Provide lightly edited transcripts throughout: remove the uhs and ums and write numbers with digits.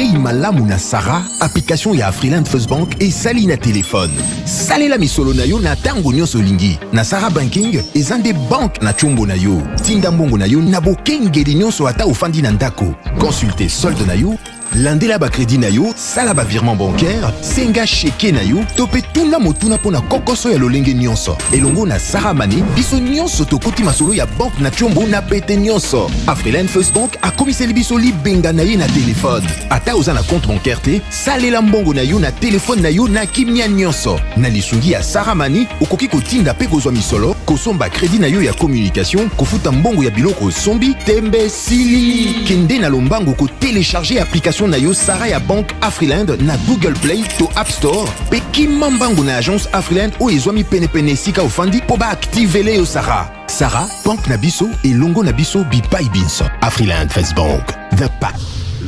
Yei malamu na Sarah, application ya Afriland First Bank et sali na téléphone. Salela misolo na yo na tango nyonso lingi. Na Sarah Banking, ezande bank na chombo na yo. Tinda mbongo na yo na bokengeli nyonso ata ofandi na ndako. Consultez solde na yo, landela ba crédit na yo, sala ba virement bancaire, senga cheke na yo, tope tuna motuna pona kokoso ya lolenge nyonso. Elongo na Sarah Money, biso nyonso tokoti masolo ya bank na chombo na pete nyonso. Afriland First Bank a komiseli biso libenga na ye na téléphone. Ata oza na compte bancaire te, salela mbongo na yo na téléphone na yo na kimia nyonso. Na lisungi ya Sarah Money, okoki kotinda pe kozwa misolo, kosomba crédit na yo ya communication, kofuta mbongo ya biloko sombi, tembe sili. Kende na lombango ko télécharger application na yo Sarah ya Bank Afriland na Google Play to App Store. Pe kimambango na agence Afriland o ezwami pene sika ofandi po ba activele yo Sarah. Sarah, Bank na biso et longo na biso bipai binso. Afriland First Bank, the pack.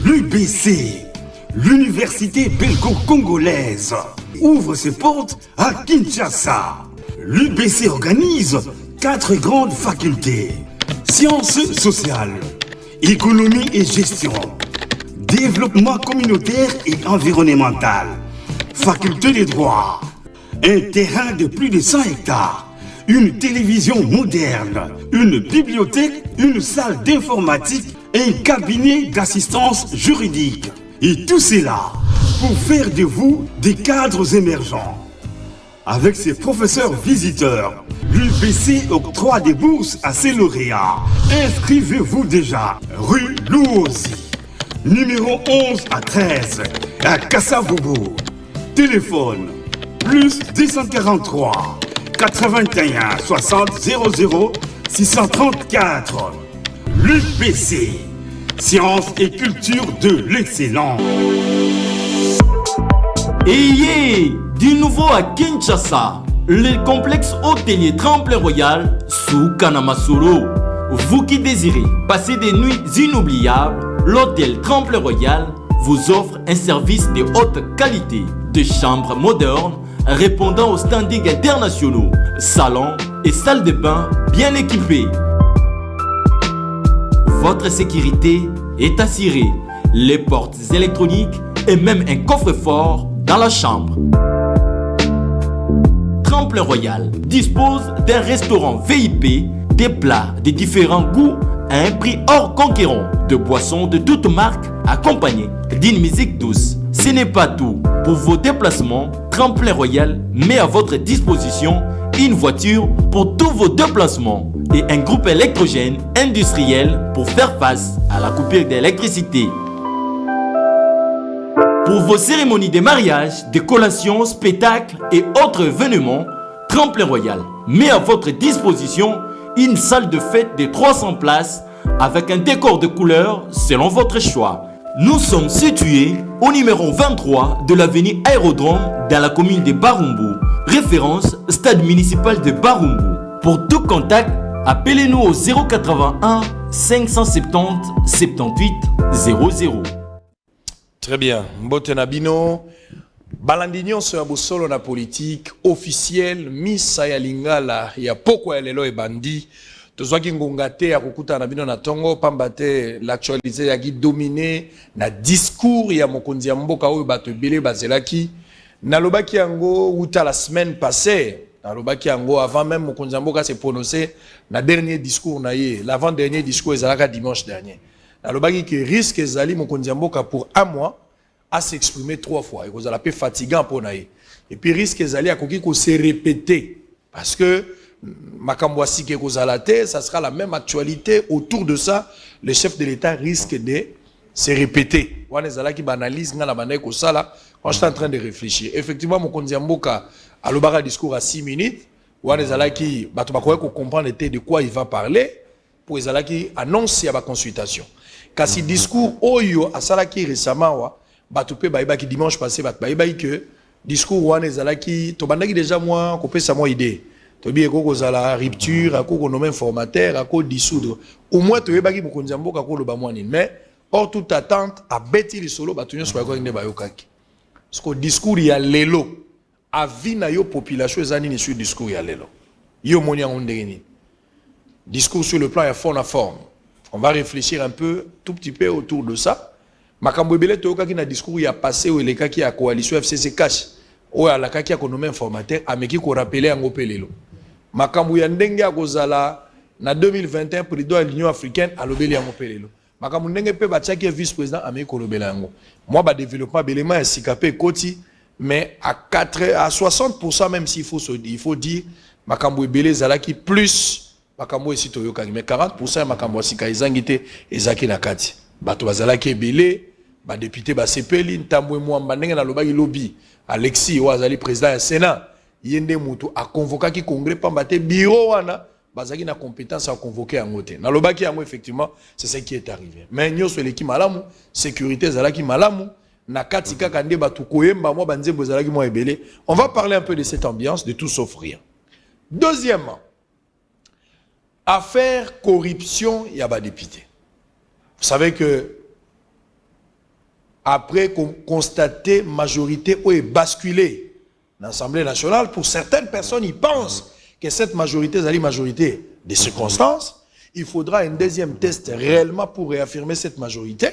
L'UBC, l'université belgo-congolaise, ouvre ses portes à Kinshasa. L'UBC organise 4 grandes facultés: sciences sociales, économie et gestion, développement communautaire et environnemental, faculté des droits, un terrain de plus de 100 hectares, une télévision moderne, une bibliothèque, une salle d'informatique et un cabinet d'assistance juridique. Et tout cela pour faire de vous des cadres émergents. Avec ses professeurs visiteurs, l'UBC octroie des bourses à ses lauréats. Inscrivez-vous déjà, rue Louosi, numéro 11 à 13, à Kassavogo. Téléphone, plus 243 81 60 00 634. L'UBC, sciences et culture de l'excellence. Ayez du nouveau à Kinshasa, le complexe hôtelier Tremplin Royal sous Kanamasolo. Vous qui désirez passer des nuits inoubliables, l'hôtel Tremplin Royal vous offre un service de haute qualité, de chambres modernes répondant aux standards internationaux, salons et salles de bain bien équipées. Votre sécurité est assurée, les portes électroniques et même un coffre-fort dans la chambre. Tremplin Royal dispose d'un restaurant VIP, des plats de différents goûts à un prix hors conquérant, de boissons de toutes marques accompagnées d'une musique douce. Ce n'est pas tout. Pour vos déplacements, Tremplin Royal met à votre disposition une voiture pour tous vos déplacements et un groupe électrogène industriel pour faire face à la coupure d'électricité. Pour vos cérémonies de mariage, de collations, spectacles et autres événements, Tremplin Royal met à votre disposition une salle de fête de 300 places avec un décor de couleurs selon votre choix. Nous sommes situés au numéro 23 de l'avenue Aérodrome dans la commune de Barumbu. Référence Stade municipal de Barumbu. Pour tout contact, appelez-nous au 081 570 78 00. Très bien. Mbote Nabino, Balandignon sur un solo na politique officielle, Miss ya Lingala, ya poko ya lelo e bandi. Tozwaki ngongate ya kukuta na bino na tongo pambate l'actualité ya qui dominé na discours ya mokonzi ya mboka oyo bato ebele bazelaki na lobaki yango uta la semaine passée na lobaki yango avant même mokonzi ya mboka se prononcer na dernier discours na ye l'avant dernier discours ezalaka dimanche dernier na lobaki que risque ezali mokonzi ya mboka pour un mois à s'exprimer 3 fois et que la peu fatigant pour naïe et puis risque ezali akoki ko se répéter parce que Makambwasi ke kozalate, ça sera la même actualité. Autour de ça, le chef de l'État risque de se répéter. Wanezala qui banalise nga la banaye ko sala. Quand je suis en train de réfléchir, effectivement, mon konzi mboka a l'obara discours à 6 minutes. Wanezala qui bato bakoye ko comprendre de quoi il va parler pour ezala qui annonce ya ba consultation. Kasi discours oyo asala qui récemment wa bato pe baïba qui dimanche passé bato baïba que discours wanezala qui to bandaki déjà moi ko pesa moi idée. Tobi eko la rupture, à quoi nommer formateur, à quoi dissoudre. Au moins, tu es bagi mokonzi mboka à quoi le bamouani. Mais hors toute attente, à bêti les solo, batunyo soit quoi ne bayokaki. Parce que discours il y a l'élo, à vie na yo population ezani ni sur discours il y a l'élo. Yo monia ondeni. Discours sur le plan il y a fond à forme. On va réfléchir un peu, tout petit peu autour de ça. makambo ebele toyokaki na discours ya passé oyo elekaki ya coalition FCC cash oyo alakaki ya konome informateur ameki korapele yango mpe lelo makambo ya ndenge ya kozala na 2021 président ya l'Union africaine alobeli yango mpe lelo makambo ndenge mpe batiaki vice président ameki kolobela yango moi badéveloppement belema ya sika mpe ekoti mais à 60% même s'il faut dire makambo ebele ezalaki plus makambo esi toyokaki mais 40% ya makambo ya sika ezangi te ezaki na kati bato bazalaki ebele badepute basepeli ntambo emwamba ndenge nalobaki lobi Alexis oyo azali président ya Sénat ye nde moto aconvokaki congrès pamba te bureau wana bazalaki na compétence à convoquer yango te nalobaki yango effectivement c'est ce qui est arrivé mais nyonso eleki malamu sécurité ezalaki malamu na kati kaka nde bato koyemba mwa banzembo ezalaki mwa ebele on va parler un peu de cette ambiance de tout sauf rien. Deuxièmement, affaire corruption il y a des députés. Vous savez que après constater majorité ou basculer l'Assemblée nationale, pour certaines personnes, ils pensent que cette majorité est la majorité des circonstances. Il faudra un deuxième test réellement pour réaffirmer cette majorité.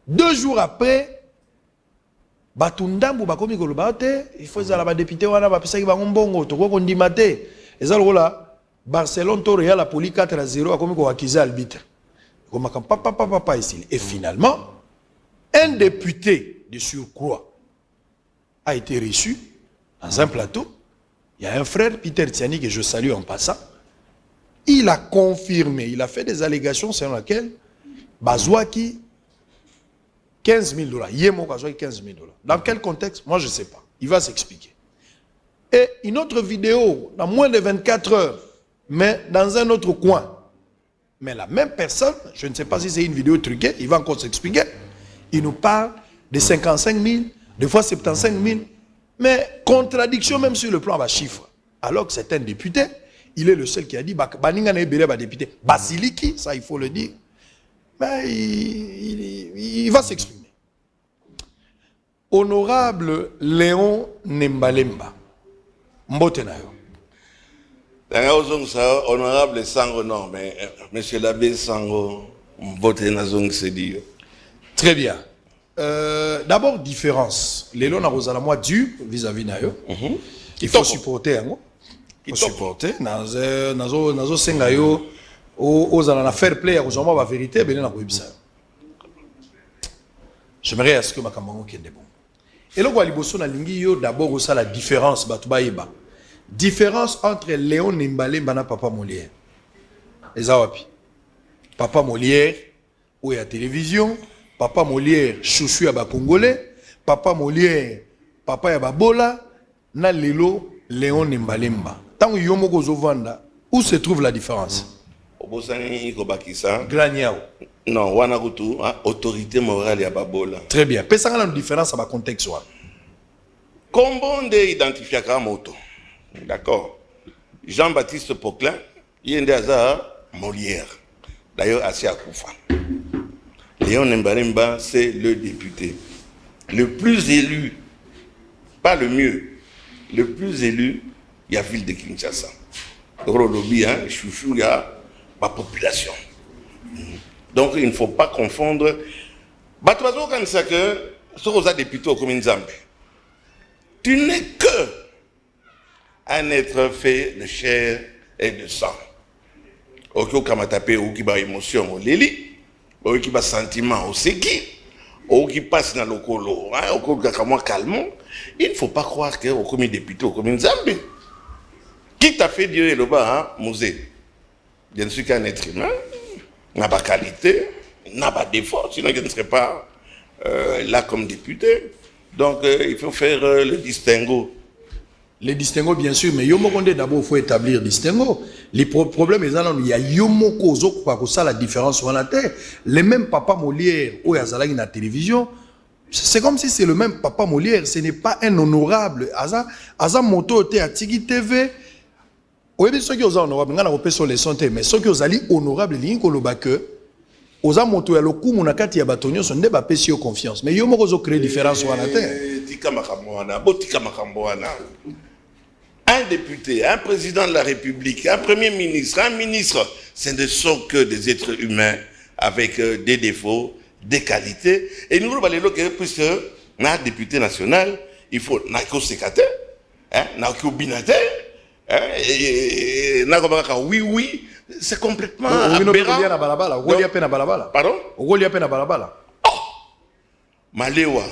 2 jours après, Batundambu bakomi kolobate, il faut que les députés wana bapesa ki bango mbongo toko kondimate. Eza lokola Barcelone to Real a poli 4-0 akomi ko accuser arbitre. Comme papa ici. Et finalement, un député de surcroît a été reçu dans un plateau. Il y a un frère, Peter Tiani, que je salue en passant. Il a confirmé, il a fait des allégations selon lesquelles Bazouaki 15 000 $. Yemo Bazouaki 15 000 $. Dans quel contexte? Moi, je ne sais pas. Il va s'expliquer. Et une autre vidéo, dans moins de 24 heures, mais dans un autre coin. Mais la même personne, je ne sais pas si c'est une vidéo truquée, il va encore s'expliquer. Il nous parle de 55 000, des fois 75 000, mais contradiction même sur le plan de chiffres. Alors que c'est un député, il est le seul qui a dit Baningane Ebele ba député. Basiliki, ça il faut le dire. Mais il va s'exprimer. Honorable Léon Nembalemba, Mbotenayo. Honorable Sango, non, mais monsieur l'abbé Sango, Mbotenayo, c'est dit. Très bien. D'abord, différence. Léon a rosé la moi dur vis-à-vis Nayo. Il faut supporter. Il faut supporter. Nazo Sengayo, aux en fair play, aux gens la vérité, ben na koibisa. J'aimerais à ce que ma camarade qui est bon. Et là, Waliboso na lingi yo d'abord au la différence batubaïba. Différence entre Léon Nimbale et Papa Molière. Les Awapi. Papa Molière, ou à la télévision, Papa Molière, chouchou à ba Congolais, Papa Molière, Papa ya Babola, na lelo Léon Nimbalemba. Tant que yomo kozovanda, où se trouve la différence? Obosani Kobakisa. Graniao. Non, Wanakutu, autorité morale ya Babola. Très bien. Pesanga la différence à ba contexte wa. Comment de identifier Kamoto? D'accord. Jean-Baptiste Poquelin, il y a Molière. D'ailleurs, Assia Koufa. Léon Nembalemba, c'est le député. Le plus élu, pas le mieux, le plus élu, il y a ville de Kinshasa. Rolobi, chouchou, il y a ma population. Donc, il ne faut pas confondre. Batoazo, quand c'est que, ce qu'on a député au commune Zambé, tu n'es que un être fait de chair et de sang. Au Kamatape, au qui va émotion, au Lili, au qui va sentiment, au Seki, au qui passe dans le colo, au qui va calme. Il ne faut pas croire qu'au commun député, au commun Zambé, qui t'a fait dire le bas, musée. Je ne suis qu'un être humain, n'a pas qualité, n'a pas défaut, sinon je ne serais pas là comme député. Donc il faut faire le distinguo. Les distinguo, bien sûr, mais Yomokonde, d'abord, il faut établir distinguo. Les problèmes, il y a Yomoko, ça la différence sur la terre. Les mêmes papa Molière, ou Yazala dans la télévision, c'est comme si c'est le même papa Molière, ce n'est pas un honorable. Aza moto te à Tigi TV. Oui, mais ceux qui sont honorables, on a sur les santé, mais ceux qui sont honorables, ils ont que aux amoto ya loku monakati ya batonyo sont des bapesi au confiance. Mais Yomoko créer différence sur la terre. Un député, un président de la République, un premier ministre, un ministre, ce ne sont que des êtres humains avec des défauts, de qualité. Et nous, puisque notre député national, il faut n'ako sécate, n'ako binate, oui, c'est complètement aberrant. Pardon? Malewa.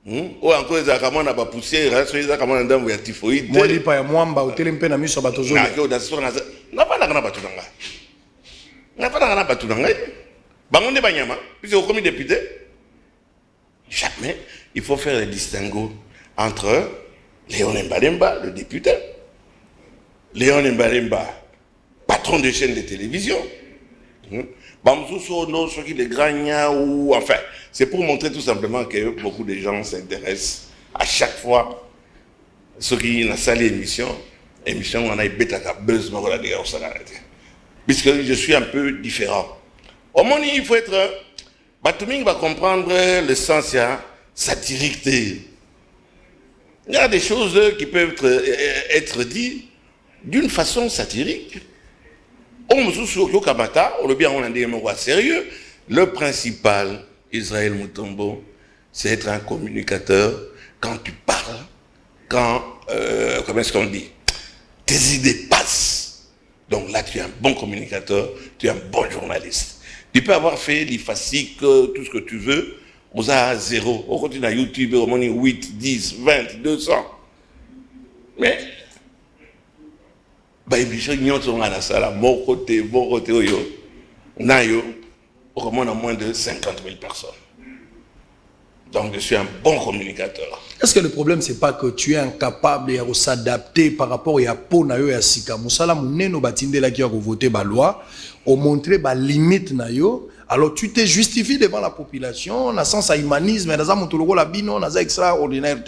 Ou encore les acamons na ba poussière, les acamons na ndambo ya typhoïde. Moi li pa ya mwamba hôtel mpe na miso bato zo. Na pas na batunanga. Na pas na batunanga. Bangonde banyama, puisque comme député, jamais il faut faire le distinguo entre Léon Mbalemba, le député, Léon Mbalemba, patron de chaîne de télévision. Les grands ou enfin, c'est pour montrer tout simplement que beaucoup de gens s'intéressent à chaque fois ceux qui ont salé l'émission on a eu bêta buzz puisque je suis un peu différent. Au moins il faut être Batuming va comprendre le sens satirique. Il y a des choses qui peuvent être dites d'une façon satirique. Sérieux. Le principal, Israël Mutombo, c'est être un communicateur quand tu parles, quand, comment est-ce qu'on dit, tes idées passent. Donc là, tu es un bon communicateur, tu es un bon journaliste. Tu peux avoir fait l'IFASIC, tout ce que tu veux, on a 0. On continue à YouTube, on a 8, 10, 20, 200. Mais, mon côté, on a moins de 50 000 personnes. Donc je suis un bon communicateur. Est-ce que le problème c'est pas que tu es incapable de s'adapter par rapport à Ponayo et à Sika Moussala Mouneno Batinde la qui a voté la loi, au montrer la limite nayo. Alors tu te justifies devant la population, on a sens à humanisme, on a montologo la bino, on a extraordinaire.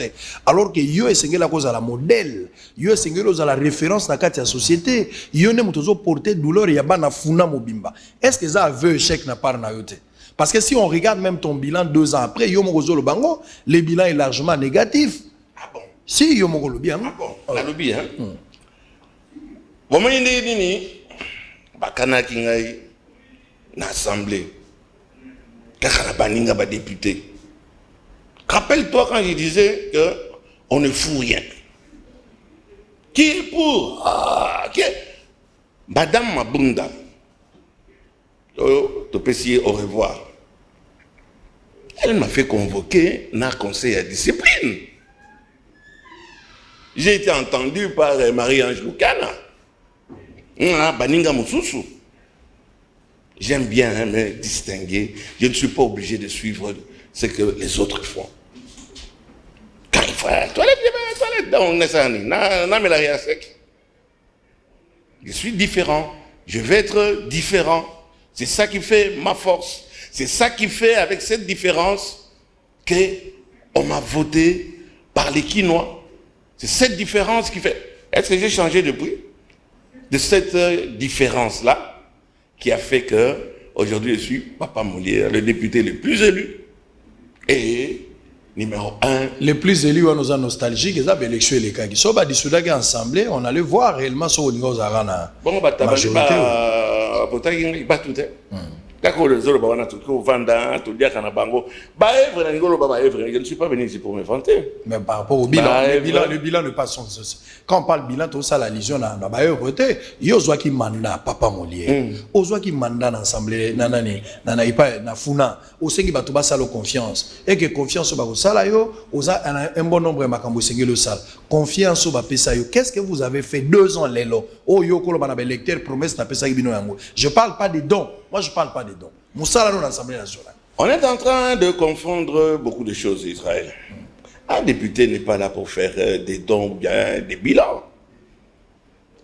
Alors que yo est la cause à la modèle, yo est à la référence dans la société, yo ne motozo porter douleur et yaba na funa mobimba. Est-ce que ça veut échec na part na yote? Parce que si on regarde même ton bilan 2 ans après, yo mogozo le bango, le bilan est largement négatif. Ah bon? Si yo mogo le bien. Ah bon? La lobby hein. Bon moi ni bakana kingai l'Assemblée, Kakarabaninga va député. Rappelle-toi quand je disais qu'on ne fout rien. Qui est pour? Qui est? Madame Mabunda. Tu peux essayer au revoir. Elle m'a fait convoquer dans le conseil de discipline. J'ai été entendu par Marie-Ange Loukana. Baninga Moussousou. J'aime bien me distinguer. Je ne suis pas obligé de suivre ce que les autres font. Quand il faut à la toilette, je suis différent. Je vais être différent. C'est ça qui fait ma force. C'est ça qui fait, avec cette différence, qu'on m'a voté par les Quinois. C'est cette différence qui fait. Est-ce que j'ai changé depuis? De cette différence-là, qui a fait que aujourd'hui je suis Papa Molière, le député le plus élu et numéro 1. Le plus élu, on nous a nostalgique, ils ont élection les cas qui sont dissoudés ensemble, on allait voir réellement sur le niveau Zarana. Bon, majorité. D'accord, les autres, on a tout vendant, tout dire qu'on a bango. Je ne suis pas venu ici pour me vanter. Mais par rapport au bilan, le bilan ne passe pas. Quand on parle bilan, tout ça, la légion, on a voté. Il y a qui mandat, Papa Molière. Il y a qui mandat dans l'Assemblée, na Funa. Au sein qui va tout bas confiance. Et que confiance au sala yo, un bon nombre de makambo sengi le sal. Confiance au pesa yo. Qu'est-ce que vous avez fait 2 ans l'élo? Oh yo kolo bana électeur promesse na pesa bino yango. Je parle pas des dons. Moi je parle pas des dons. Moussala dans l'Assemblée nationale. On est en train de confondre beaucoup de choses, Israël. Un député n'est pas là pour faire des dons ou bien des bilans.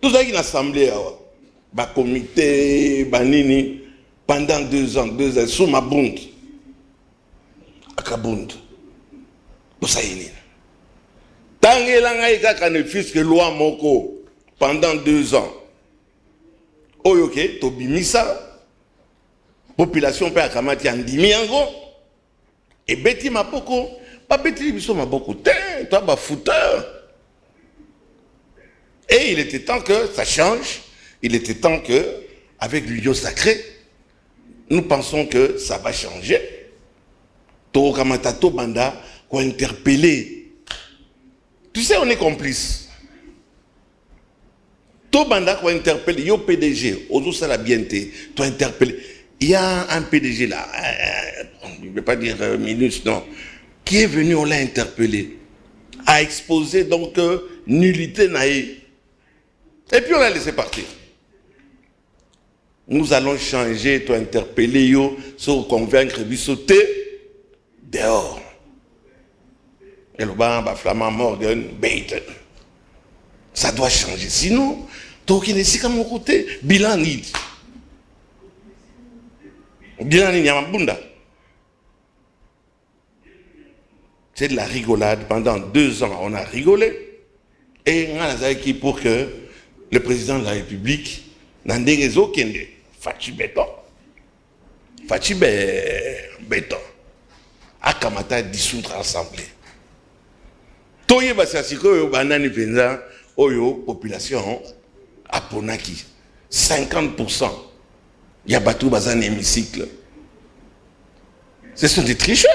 Tout ça qui est l'Assemblée, le comité, Banini, pendant 2 ans, sous ma bunde. Akabunde. Pour ça, il est. Tant que ne fils que loi moko pendant 2 ans. Oyoke, Tobimisa. Population peut akamati andimi yango et beti mapoko pas beti biso maboko toi ba fouteur. Et il était temps que ça change, il était temps que avec l'union sacrée nous pensons que ça va changer. Tokamatato Banda, quoi interpeller. Tu sais, on est complices. To Banda, quoi interpeller. Yo PDG, Ozo Salabiente, toi interpeller. Il y a un PDG là, je ne vais pas dire minus, non, qui est venu, on l'a interpellé, a exposé donc nullité naïe. Et puis on l'a laissé partir. Nous allons changer, toi interpeller, yo, se convaincre, lui sauter dehors. Et le bas, Flamand Morgan, Bait. Ça doit changer. Sinon, toi qui est à mon côté, bilan nid. Bilan nid, Yamabunda. C'est de la rigolade. Pendant 2 ans, on a rigolé. Et on a dit pour que le président de la République n'en dégage aucun. Fachi béton. Fachi béton. Akamata dissoudre l'Assemblée. Toye basasiko yo banani penza oyo population à Ponaki. 50%. Il y a bateau bazan hémicycle. Ce sont des tricheurs.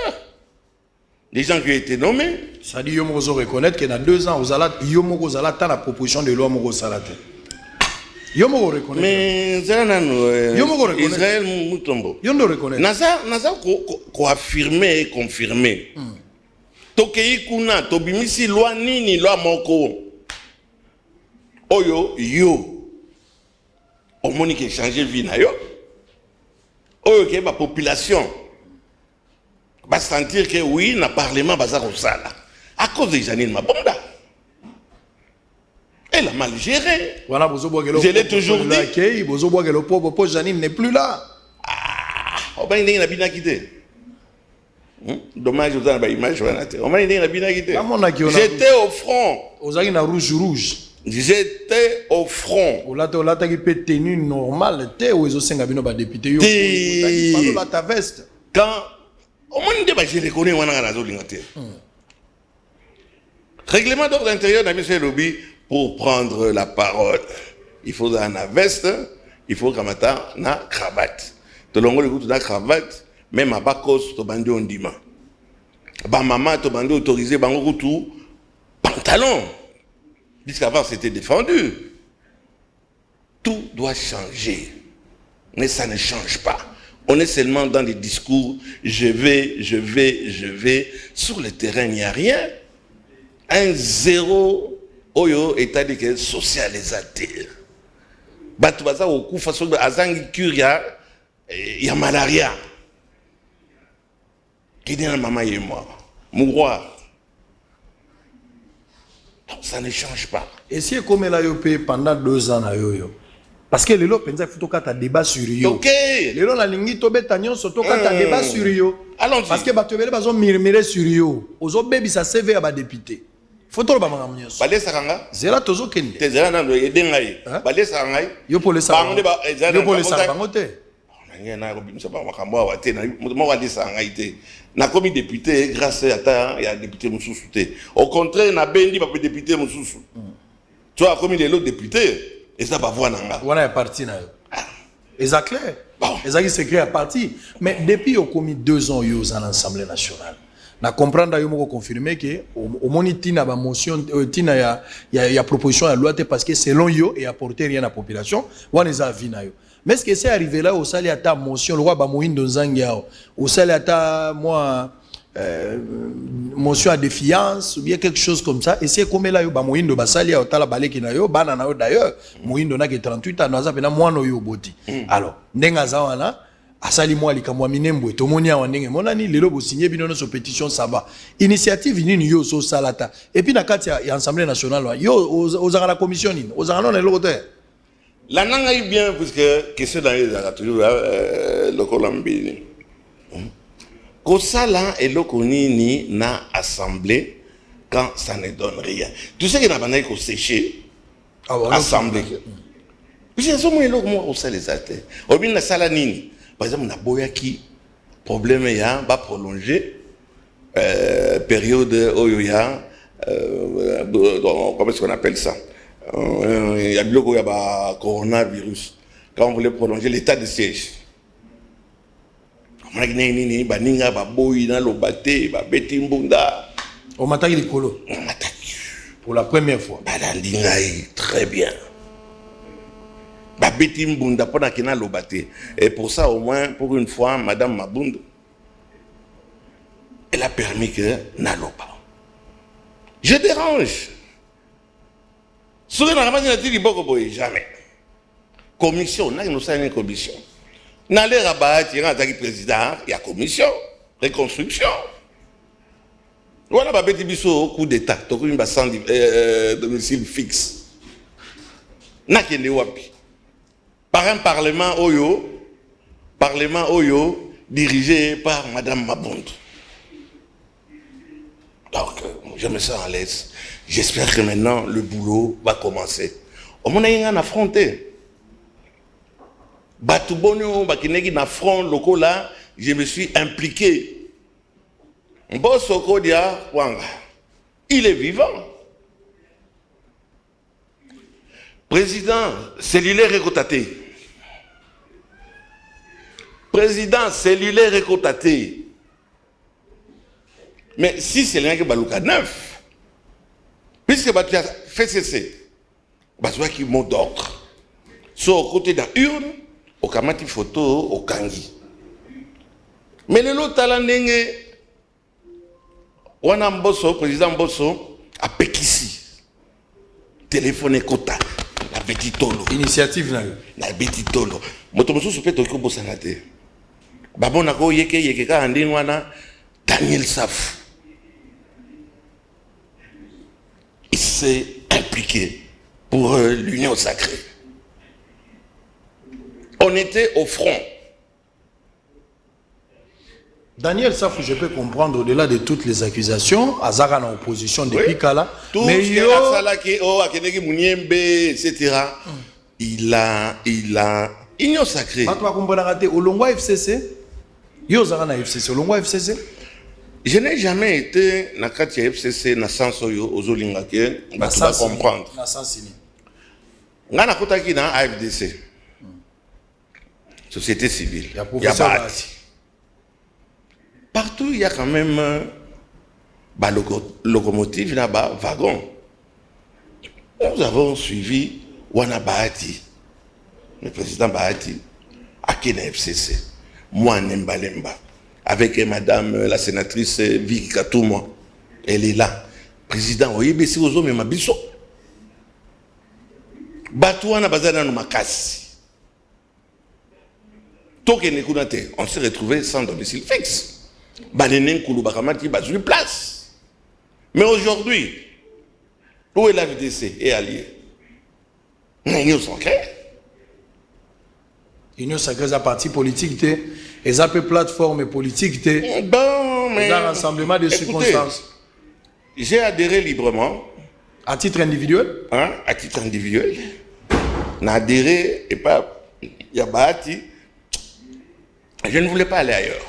Les gens qui ont été nommés. Ça dit Yomo reconnaître qu'il y a 2 ans, Yomo Zala la proposition de loi Mogo Salate. Yomo reconnaître. Mais Israël Moutombo. Yomo reconnaître. Naza ko affirmer et confirmer. Tokei kuna tobimisi loi nini loi moko. Oyo yo. Omoni ki changer vie na yo. Oyo ke ba population va sentir que oui, na parlement baza ko sala. À cause de Janine Mabonda. Elle a mal géré. Voilà, je l'ai toujours dit. Janine n'est plus là. Ah, on va y aller quitté. Dommage, vous avez une image. On va y aller quitté. J'étais au front. Vous avez une rouge. J'étais au front. Vous avez une tenue normale. Vous avez un député. Quand au moins je reconnais règlement d'ordre intérieur d'un monsieur Lobby pour prendre la parole. Il faut une veste, il faut une cravate. Tout le monde a une cravate, même à Bakos, tu bandi on dima. Ba maman, tu bandi autorisé, bango tout pantalon. Puisqu'avant c'était défendu. Tout doit changer. Mais ça ne change pas. On est seulement dans des discours, je vais. Sur le terrain, il n'y a rien. Un zéro, oyo, état de socialisateur. Batubaza au coup, façon de azangi curia, il y a malaria. Qui dit la maman et moi? Mouroir. Ça ne change pas. Et si comme elle a eu pendant 2 ans, parce que les gens pensent qu'il faut un débat sur eux. Ok. Les gens la ligne tobe tanyon surtout quand un débat sur eux. Allons-y. Parce que batubele bazon murmurer sur eux. Aux autres bébés ça CV à ba député. Faut trop ba mangamnyo. Balé saranga. Zela tozo kende. Te zela na edengai. Balé saranga. Yo pour les saranga. Yo pour les saranga ngote. Na na robimisa ba makambo wa te na mo wa saranga ite. Na komi député grâce à ta ya député mususu te. Au contraire na bendi ba député mususu. Tu as commis les autres députés. Et ça va voir nanga. Voilà un parti na. Exact clair. Exact c'est créé à parti. Mais depuis au commis 2 ans yo à l'Assemblée nationale. Na comprendre yo moko confirmer que au moni tina ba motion tina ya proposition à loi parce que selon yo et apporter rien à la population, on les a vu na yo. Mais est-ce que c'est arrivé là au sali ata motion le roi ba moindo nzangiao au sali ata moi motion à défiance ou bien quelque chose comme ça et c'est comme là yo ba moindo basali au tala baleki na yo bana na yo d'ailleurs moindo na ke 38 ans na za pena mwana yo boti alors ndenga za wana asali moi likamwa minembo to monia wandenge monani lelo bo signer binono so pétition ça va initiative nini yo so salata et puis na kati ya Assemblée nationale yo aux la commission nini aux non le côté la nanga est bien puisque question dans les toujours le colambini ko sala et le konini na assemblée quand ça ne donne rien tu sais que na banaï ko sécher assemblée puis ils ont le comment au sala les athées au bien na sala nini par exemple na boyaki problème ya va prolonger période oyoya comment est-ce qu'on appelle ça il y a le coronavirus quand on voulait prolonger l'état de siège nini baninga baboyi na lobate babeti mbunda On m'attaque les colos. on m'attaque Pour la première fois. balandi ngai très bien babeti mbunda pona kina lobate et pour ça au moins pour une fois madame Mabunda elle a permis que naloba je dérange soki nakamati na ti liboko boye jamais commission naki nosala une commission nalera bahati nga azalaki président ya commission reconstruction wana babeti biso coup d'état tokomi ba sans domicile fixe nakende wapi par un parlement oyo dirigé par madame Mabunda. Donc je me sens à l'aise. J'espère que maintenant le boulot va commencer. Au moins on a affronté Batubonio bakineki na front locaux là, je me suis impliqué. Mbosoko dia Wanga, il est vivant. Président cellulaire écotaté. Président cellulaire écotaté. Mais si c'est l'un qui balouka 9, puisque tu as fait cesser, tu as qui mot d'ordre. Soit au côté d'un urne, au kamati photo, au kangi. Mais le lot talandenge, wana Mbosso, président Mbosso, a Pekissi. Téléphone kota, la petite tolo. Initiative là. La petite tolo. Motomoso soupé toko bosanate. Babon nako yeke ka andin wana Daniel Saf. Il s'est impliqué pour l'union sacrée. On était au front. Daniel Safou, je peux comprendre au-delà de toutes les accusations, Azara en opposition depuis Kala. Tout Mais ce qu'il a salaki, Akenegi Mouniembe, etc. Il a union sacrée. Pas toi comprendre raté au Longwa FCC. Yo Zara na FCC, au Longwa FCC. Je n'ai jamais été na kati ya FCC na sens oyo ozolinga ke bato ba comprendre. Na sens ni. Nga na kotaki na AFDC. Société civile. Il y a professeur Bahati. Partout il y a quand même locomotive là-bas, wagon. Nous avons suivi Wana Bahati, le président Bahati, à Kena FCC. Moi, Nembalemba, avec madame la sénatrice Vicky Katouma. Elle est là. Président, oyebesi ozo mema biso. Batu wana bazana no makasi. On s'est retrouvé sans domicile fixe. Banenen Kouloubakamati bazui place. Mais aujourd'hui, où est la VDC et allié? Union sacrée. Union sacrée, c'est un parti politique, et ça peut plateforme politique, Bon, mais. un rassemblement de circonstances. J'ai adhéré librement. À titre individuel? Hein, à titre individuel. J'ai adhéré et pas. Il y a Bahati. Je ne voulais pas aller ailleurs.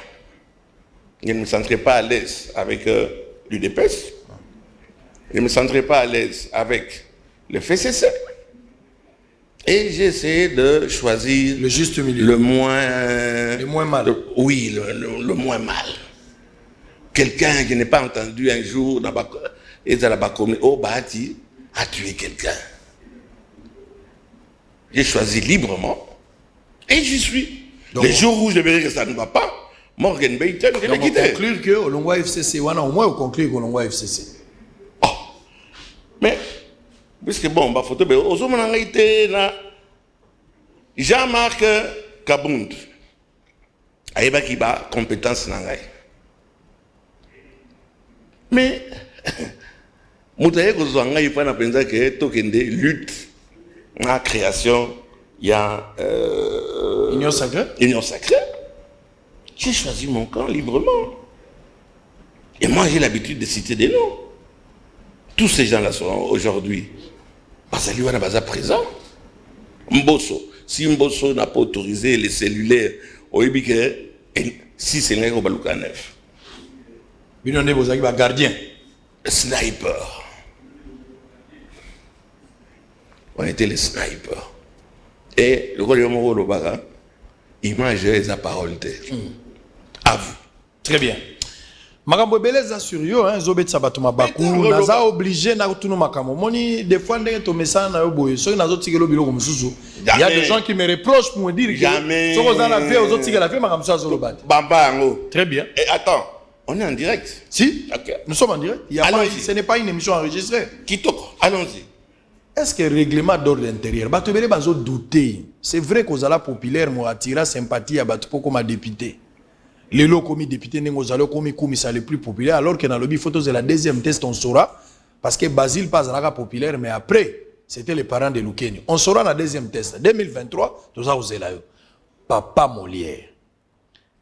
Je ne me sentirais pas à l'aise avec l'UDPS. Je ne me sentirais pas à l'aise avec le FCC. Et j'ai essayé de choisir le juste milieu. Le moins mal. Oui, le moins mal. Quelqu'un qui n'est pas entendu un jour dans la Bakomi, oh Bahati a tué quelqu'un. J'ai choisi librement et j'y suis. Donc, les jours où je verrai que ça ne va pas, Morgan Bayton, je l'ai quitté. On conclut que au Longwa FCC, au moins on conclut qu'au Longwa FCC. Oh, mais puisque bon, ma photo, Jean-Marc Kabound, Aïba Kiba, compétence nangai. Mais, Moutaye Kozwanga, il faut penser que Tokende lutte en création, il y a Union sacrée. Union sacrée. J'ai choisi mon camp librement. Et moi, j'ai l'habitude de citer des noms. Tous ces gens-là sont aujourd'hui. Bazali wana baza présent. Mbosso. Si Mbosso n'a pas autorisé les cellulaires, si c'est un balouka 9. Binone Bozaki va gardien. Sniper. On était les snipers. Et le rôle de Moro Lobaga, image et sa parole. À vous. Très bien. Makambo beleza sur yo hein zobet sabato mabaku naza obligé na tunu makambo moni des fois ndenge to message na yo boye so nazo tikelo biloko mususu il y a des gens qui me reprochent pour me dire que so za na vie aux autres tikela fait makambo ça zo lobat Bamba yango. très bien Et attends, on est en direct. si OK. nous sommes en direct il y a pas, ce n'est pas une émission enregistrée Kitoko, allons-y. est-ce que règlement d'ordre intérieur bato bele bazo douter c'est vrai qu'aux ala populaire mo attira sympathie à bato comme député les lots commis député n'engozalo commis commissaire le plus populaire alors que dans le photos de la deuxième test on saura parce que Basile pas à populaire mais après c'était les parents de Lukeni on saura la deuxième test 2023 tout ça osé là papa Molière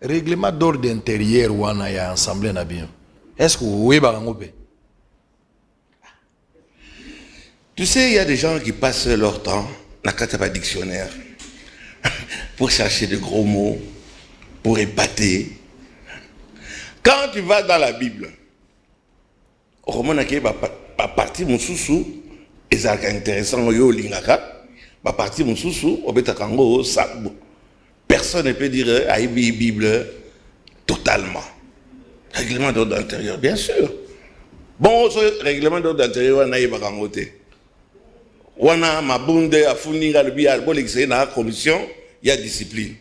règlement d'ordre intérieur ou ana ya assemblée na bien est-ce que vous ba ngopé Tu sais, il y a des gens qui passent leur temps dans le dictionnaire pour chercher de gros mots, pour épater. Quand tu vas dans la Bible, au roman à partir de Moussoussou, et ça est intéressant, à partir de Moussoussou, au Betakango, personne ne peut dire Aïbi Bible totalement. Règlement d'ordre intérieur, bien sûr. Bon, ce règlement d'ordre intérieur, on a eu wana mabunde afuninga le bial bon l'excès na commission il y a discipline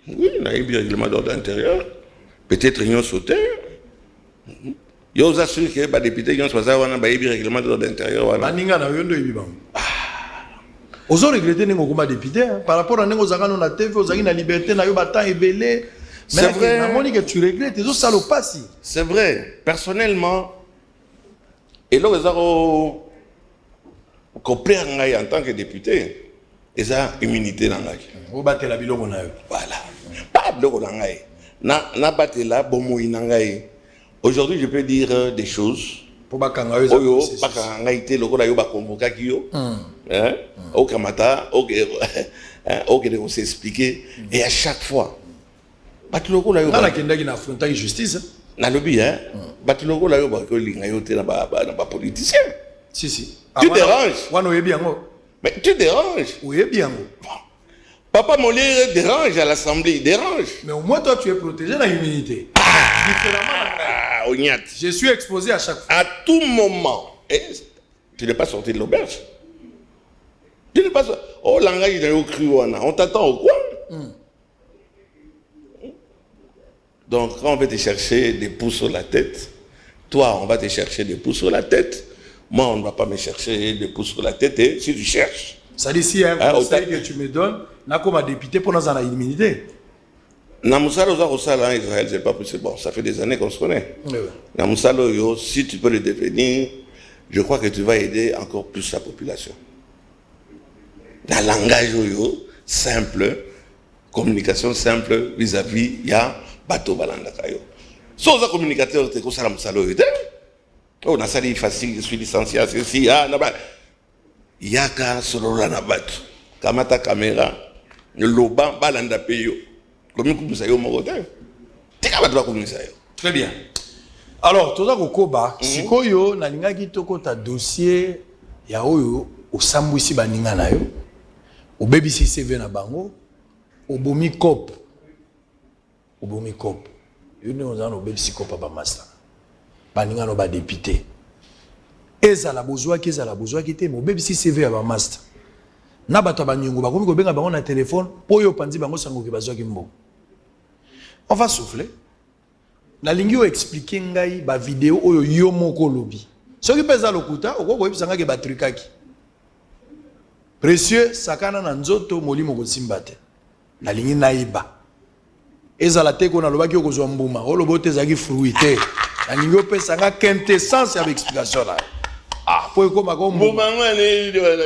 oui on a eu règlement d'ordre intérieur peut-être réunion sauté yo vous assure que ba député yon soit ça wana ba eu règlement d'ordre intérieur wana baninga na yondo ibibango ozo regretter ningo comme député par rapport à ningo zakano na TV ozaki na liberté na yo batan ebelé c'est vrai na moni que tu regrettes zo salo passi c'est vrai personnellement et là vous comprendre en tant que député et ça immunité dans la vous battez la biloko na yo voilà pas biloko na ngai na battez la bomo inangai aujourd'hui je peux dire des choses pour bakanga yo oyo bakanga ngai te loko na yo ba convoquer ki yo hein au kamata OK OK de s'expliquer et à chaque fois battez loko na yo na kendaki na affronter justice na lobby hein battez loko na yo ba ko linga yo te na ba politicien si tu déranges. Mais tu déranges. Oui, bien. Papa Molière dérange à l'Assemblée, il dérange. Mais au moins toi tu es protégé dans l'immunité. Je suis exposé à chaque fois. À tout moment. Et tu n'es pas sorti de l'auberge. Tu n'es pas sorti. Oh, langage de au cru, on t'attend au coin. Donc quand on va te chercher des pouces sur la tête, toi on va te chercher des pouces sur la tête. Moi, on ne va pas me chercher des pouces sur la tête et si tu cherches. Ça dit si un conseil que tu me donnes, n'a comme député pour nous en immunité. Namusalo Zarosala Israël, c'est pas possible. Bon, ça fait des années qu'on se connaît. Namusalo yo, si tu peux le devenir, je crois que tu vas aider encore plus la population. Dans le langage yo, simple, communication simple vis-à-vis, il y a bateau balandaka yo. So za communicateur te ko sala musalo yo. Oh, na sali facile, je suis licencié, c'est ah, naba. Yaka solola na batu. Kamata caméra, le loba balanda peyo. Comme coup ça yo mokote. Tika batu ba komisa yo. Très bien. Alors, toza kokoba, sikoyo na lingaki toko ta dossier ya oyo osambwisi baninga na yo. Obebisi CV na bango, obomi cop. Obomi cop. Yo ne ozana obebisi cop ba master. Baninga no ba député ezala bozwa ki te mo bebisi CV ya ba master na bato banyungu bakomi ko benga bango na téléphone po yo panzi bango sango ki bazwa ki mbo on va souffler na lingi o expliquer ngai ba vidéo oyo yo moko lobi soki peza lokuta okoko yebisanga ke ba trikaki précieux sakana na nzoto molimo ko simbate na lingi naiba ezala te ko na lobaki ko zwa mbuma o lobote zaki fruité aningo pesa nga quintessence avec explication là ah pour comment mbuma ngani wana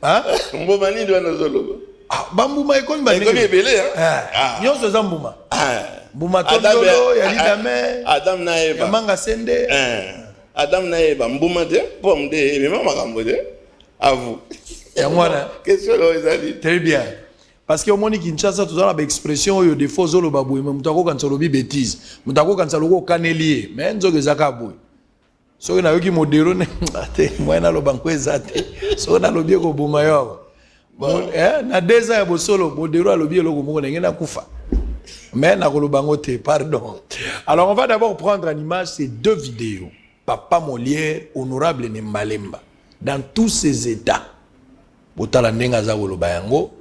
hein mbuma ni wana zolo ah bambuma iko mba ni belé hein nyonso za mbuma mbuma tondolo ya lidame Adam na Eva manga sende Adam na Eva mbuma de pomme de mais makambo de à vous ya mwana question là ezali très bien parce que au moni Kinshasa tout dans la expression yo des faux zolo baboué mais mutako kanza lobi bêtise mutako kanza loko kanelier mais nzoke zakaboué so na yoki modelo ne ate mwana lo banko ezate so na lobi ko buma yo bon na 2 ans ya bosolo modelo alobi eloko moko ngena kufa Mais Nakolobangote, pardon. Alors, on va d'abord prendre en image ces deux vidéos. Papa Molière, honorable Nembalemba. Dans tous ces états. Botala Nengaza Wolobayango,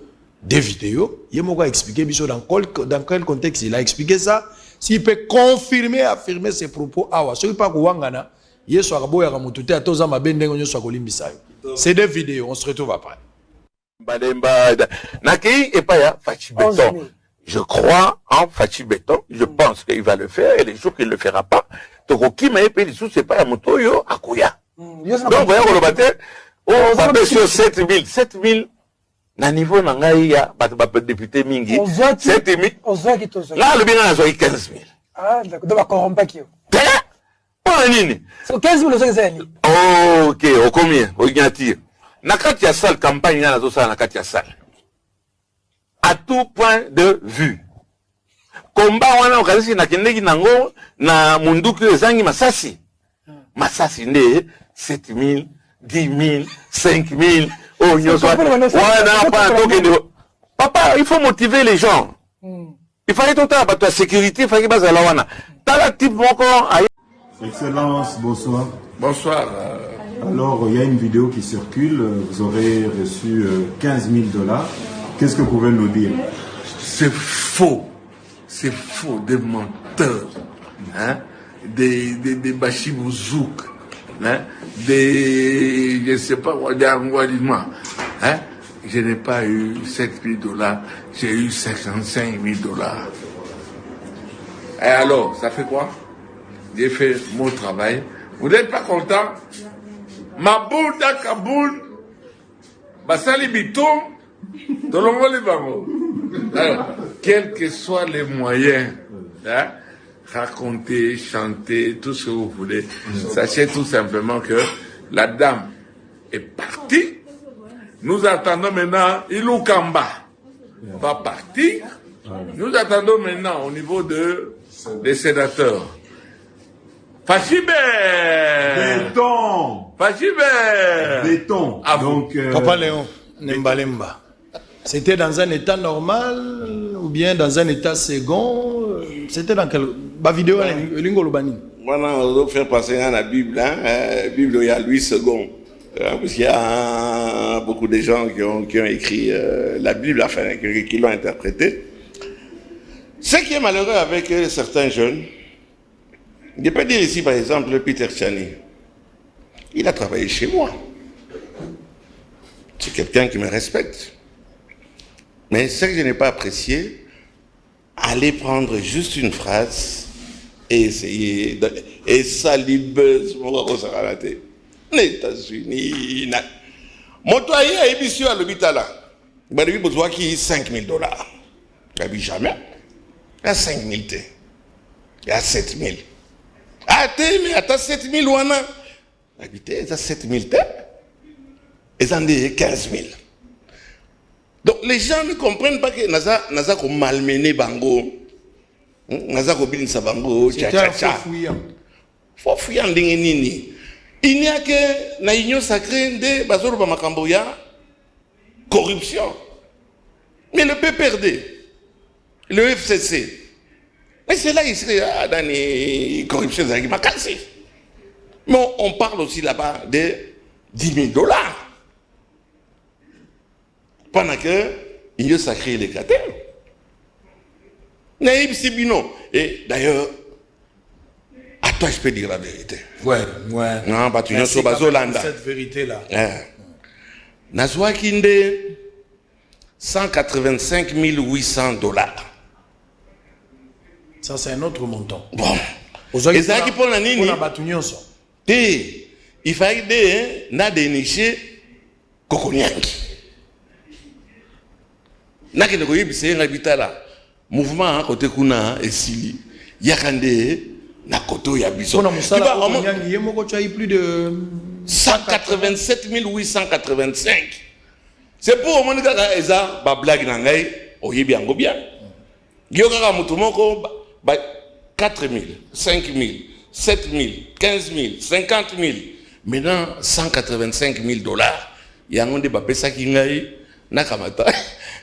des vidéos. Il m'a expliqué dans quel contexte il a expliqué ça. S'il peut confirmer, affirmer ses propos. C'est des vidéos, on se retrouve après. Je crois en Fachi Béton. Je pense qu'il va le faire et les jours qu'il ne le fera pas. Donc, qui m'a payé les sous, c'est pas un moto, yo, à Kouya. Donc, voyez, on va payer sur 7000. 7000, na niveau, il y a député Mingi. 7000. Là, le bien, on a 15 000. Ah, d'accord. Donc, on corrompt pas qui. C'est 15 000, c'est ok, au combien? Au Gnatir. Nakati ya salle, campagne, na zosa, nakati ya salle. À tout point de vue. Combat, wana, okazisi, na kendeki nango, na munduki, ezangi, masasi. Masasi, ne, 7 000, 10 000, 5 000, oh, nyoso. Wana, pas un token de. Papa, il faut motiver les gens. Il fallait tout à la sécurité, il fallait que la wana. T'as la type, Excellence, bonsoir. Bonsoir. Alors, il y a une vidéo qui circule. Vous aurez reçu 15 000 $. Qu'est-ce que vous pouvez nous dire? C'est faux. C'est faux, des menteurs. Hein? Des bachibouzouk. Hein? Je ne sais pas, hein? Je n'ai pas eu 7 000 $. J'ai eu 55 000 $. Et alors, ça fait quoi? J'ai fait mon travail. Vous n'êtes pas content? Ma boule da Kaboul, Basali Biton, Tolongo les Bango. Alors, quels que soient les moyens, hein, raconter, chanter, tout ce que vous voulez, sachez tout simplement que la dame est partie. Nous attendons maintenant Ilou Kamba. Va partir. Nous attendons maintenant au niveau des sénateurs. Fachibé! Béton! Fachibé! Béton! Ah, donc, Papa Léon, Nembalemba. C'était dans un état normal ou bien dans un état second? C'était dans quelle vidéo? Voilà, on doit faire passer dans la Bible. La Bible, il y a Louis II. Parce qu'il y a beaucoup de gens qui ont écrit la Bible, enfin, qui l'ont interprétée. Ce qui est malheureux avec certains jeunes, je peux dire ici, par exemple, Peter Tchani. Il a travaillé chez moi. C'est quelqu'un qui me respecte. Mais ce que je n'ai pas apprécié, aller prendre juste une phrase et essayer de... Et ça libère les États-Unis. Mon toyer a émission à l'hôpital. Il a besoin qu'il y ait 5 000 $. Il n'y a jamais. Il y a 5 000 $. Il y a 7 000. Ah, mais attends, 7 000 wana. Habité, ça 7 000 $. Ils en disent 15 000. Donc les gens ne comprennent pas que Naza ko malmené bango. Naza ko bin sa bango, tcha tcha tcha. Faut fouiller nini. Il n'y a que na union sacrée de bazoro ba makambo ya corruption. Mais le PPRD, le FCC, mais c'est là, il serait dans les corruptions. Mais on parle aussi là-bas de 10 000 $. Pendant que il a sacré les cartels. Naïb Sibino. Et d'ailleurs, à toi je peux dire la vérité. Ouais. Non, bah tu n'as pas Zolanda. Cette vérité-là. Nazwa Kinde, 185 800 $. Ça, c'est un autre montant. Bon. Et ça qui pour la nini. Il fallait na dénicher Kokonyangi. Na kende ko yebise ngabita la. Mouvement côté kuna esili. Yakande na koto ya biso. Kokonyangi yemoko tu as eu plus de 187 885. C'est pour au monde kaka eza ba blague na ngai oyebi yango bien. Gyo kaka mutu moko 4 000, 5 000, 7 000, 15 000, 50 000. Maintenant, 185 000 $. Il y a un débat qui n'a pas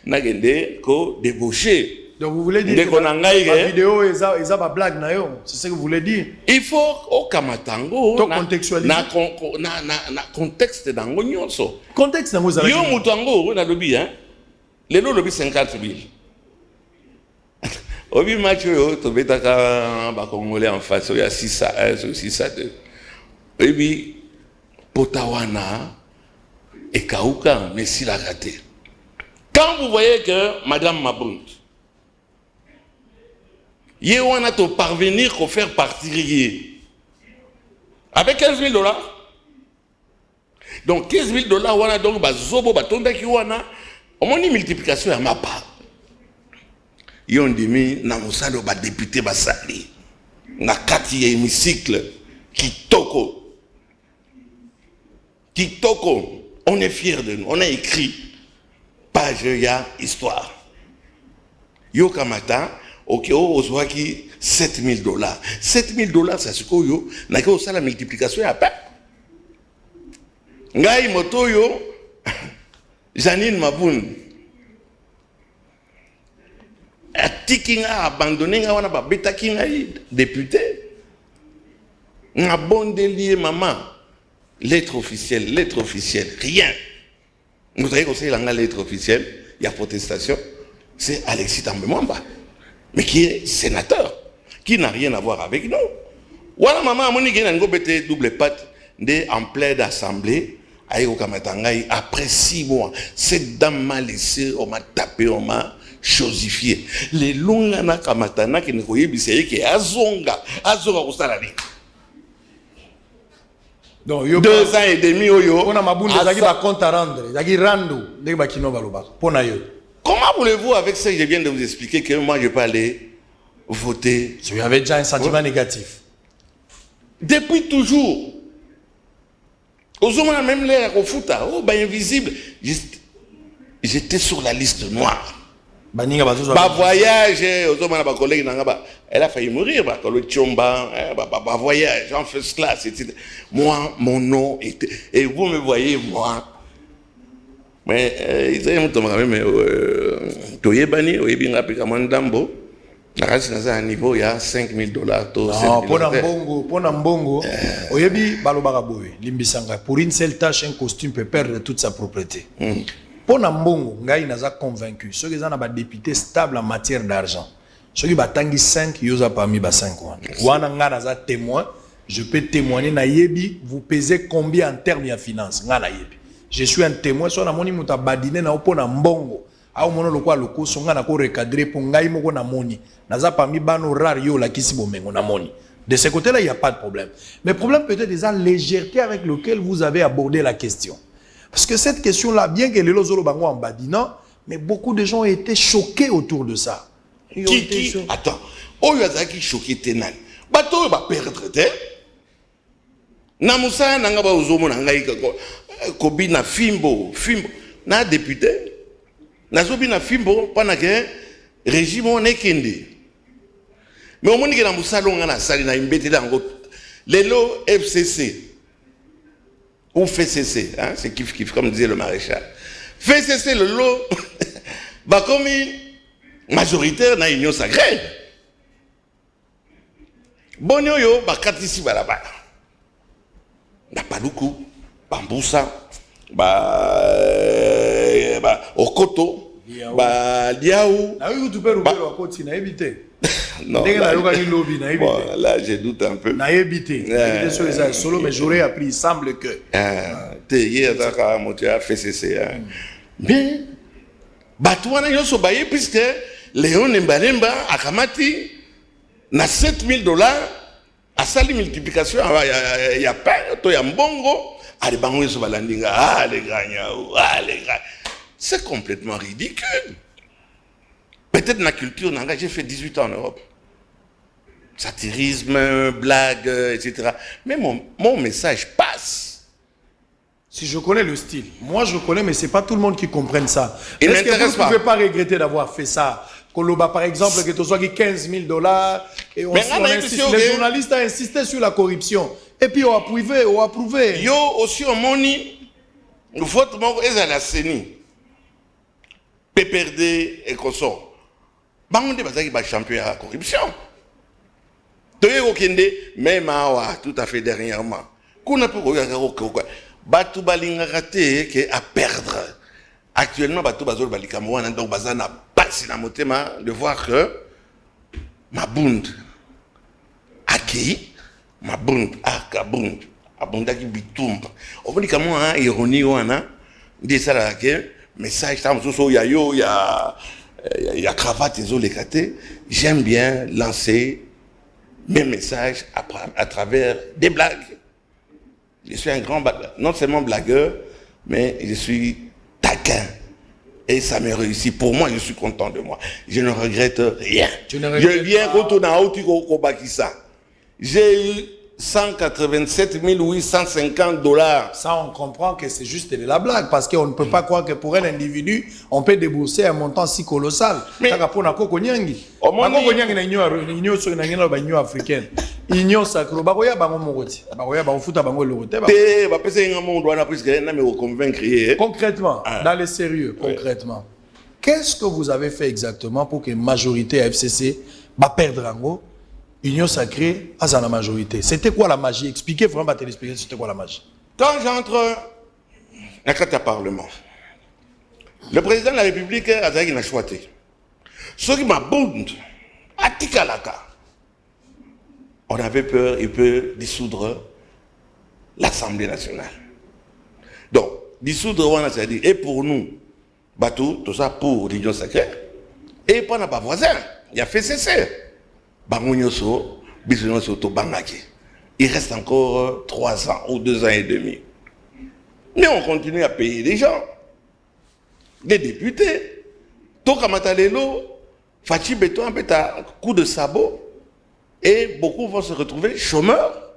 na gende ko débauché Donc vous voulez dire Dès qu'on a engaï, la vidéo est ma blague nayo, c'est ce que vous voulez dire. il faut au kamatango To contextualiser. na contexte dango nyonso. Contexte nango za. Yo mutango na lobi hein. Les lots lobi 50 000. Obi match yo to betaka ba congolais en face il y a 6 à 1 sur 6 à 2. Obi potawana et kauka mais si la raté. Quand vous voyez que madame Mabund on a parvenir à faire partir avec 15 000 $. Donc 15 000 $, on a donc bazobo batonda ki wana on a une multiplication à ma part. Ils ont dit na musalo ba député basali na kati hémicycle kitoko. On est fiers de nous. On a écrit page ya histoire. Yo kamata ok, on a 7 000 $. 7 000 $, c'est ce qu'on a fait la multiplication à peine. Ngai moto yo, Janine Maboun, a tiki nga abandonné nga wana ba beta ki nga député. Nga bon délié maman, lettre officielle, rien. Vous savez qu'on sait la lettre officielle, il y a protestation, c'est Alexis Tambwe Mwamba. Mais qui est sénateur, qui n'a rien à voir avec nous. Voilà, maman, à mon niveau, on a double patte en pleine assemblée. Après 6 mois, cette dame m'a laissé, on m'a tapé, on m'a chosifié. Les longs kamatana qui ne voyaient pas, c'est que Azonga au salari. Donc, 2 ans et demi, on a ma boule de compte à rendre. Il y a rando, des bakino baloba. Comment voulez-vous, avec ça, je viens de vous expliquer que moi, je peux aller voter. Tu avais déjà un sentiment négatif. Depuis toujours. Aux hommes, même l'air au foot, invisible. J'étais sur la liste noire. Voyage, aux hommes, ma collègue, elle a failli mourir. Voyage, en first class, etc. Moi, mon nom était. Et vous me voyez, moi. Mais ils ont même Toyebani, Oyebinga Pikamandambo, à un niveau, il y a 5 000 $. Pour Nambongo, Oyebi Balobaraboy, Limbisanga, pour une seule tâche, un costume peut perdre toute sa propriété. Pour Nambongo, Ngaï n'a convaincu. Ceux qui ont des députés stables en matière d'argent, ceux qui ont 5, ils ont parmi 5. Wana n'a témoin, je peux témoigner, Nayebi, vous pesez combien en termes de finances? Je suis un témoin, soit na moni muta badine na opona mbongo. Au mono lokwa loko songa na ko recadrer pour ngai moko na moni. Naza parmi bano rare yo la kisi bomengo na moni. De ce côté-là, il n'y a pas de problème. Mais le problème peut-être déjà légèreté avec laquelle vous avez abordé la question. Parce que cette question-là, bien que les lozolo bango en badina, mais beaucoup de gens ont été choqués autour de ça. Attends, oyazaki choqué tenan. Bato ba perdre te. Na musa nanga ba uzomo nanga kobi na fimbo na député na zobi na fimbo pendant que régime on est kende mais au moins que na musalo ngana sali na imbetela ngo lelo FCC ou FCC hein c'est kiff comme disait le maréchal FCC le lot ba comme majoritaire na union sacrée bonyo yo ba katisi balabala na paluku Bamboussa, Okoto, Liaou. Non, là, je doute un peu. Solo, mais j'aurais appris, il semble que. Mais, Batouana Yosobaye, puisque Léon Mbalemba a kamati na 7 000 $, à sa multiplication, il y a pas, il y a mbongo. C'est complètement ridicule. Peut-être la culture, j'ai fait 18 ans en Europe. Satirisme, blague, etc. Mais mon message passe. Si je connais le style, moi je connais, mais ce n'est pas tout le monde qui comprenne ça. Est-ce que vous ne pouvez pas regretter d'avoir fait ça? Koloba, par exemple, que tu sois 15 000 $, et les journalistes ont insisté sur la corruption. Et puis on a approuvé. Yo aussi au moni, vote mon est à la CENI. PPRD et consort. bangonde bazaki ba champion à la corruption. Toye okende même tout à fait dernièrement. Kuna pour quoi batu balingaka te ke à perdre. Actuellement batu bazol balikamwana donc bazana pasi na motema de voir que Mabund aki Mabund akabund abundaki bitumba. Oboni kamo ironie wana ndesala ke message tam so ya yo ya cravate zolekate. J'aime bien lancer mes messages à travers des blagues. Je suis un grand non seulement blagueur, mais je suis taquin. Et ça me réussit. Pour moi, je suis content de moi. Je ne regrette rien. Je viens retourner à Otikokobakisa. J'ai eu 187 850 $. Ça, on comprend que c'est juste de la blague, parce qu'on ne peut pas croire que pour un individu, on peut débourser un montant si colossal. Mais pour na koko nyangi, union africaine, union sacrée, bagoya bango mongoti, bagoya bango futa bango lorote. Concrètement, dans le sérieux, concrètement, qu'est-ce que vous avez fait exactement pour que la majorité à FCC va perdre en gros? Union sacrée à la majorité. C'était quoi la magie? Expliquez vraiment à téléspectateurs, c'était quoi la magie? Quand j'entre dans le Parlement, le président de la République a choisi. Ce qui m'a bondi, à Tikalaka, on avait peur, il peut dissoudre l'Assemblée nationale. Donc, dissoudre, c'est-à-dire, et pour nous, Batou, tout ça pour l'Union sacrée, et pour nos voisins, il a fait cesser. Il reste encore 3 ans ou 2 ans et demi. Mais on continue à payer des gens, des députés. Toka Matalelo, Fachi Beto, un peu à coup de sabot, et beaucoup vont se retrouver chômeurs.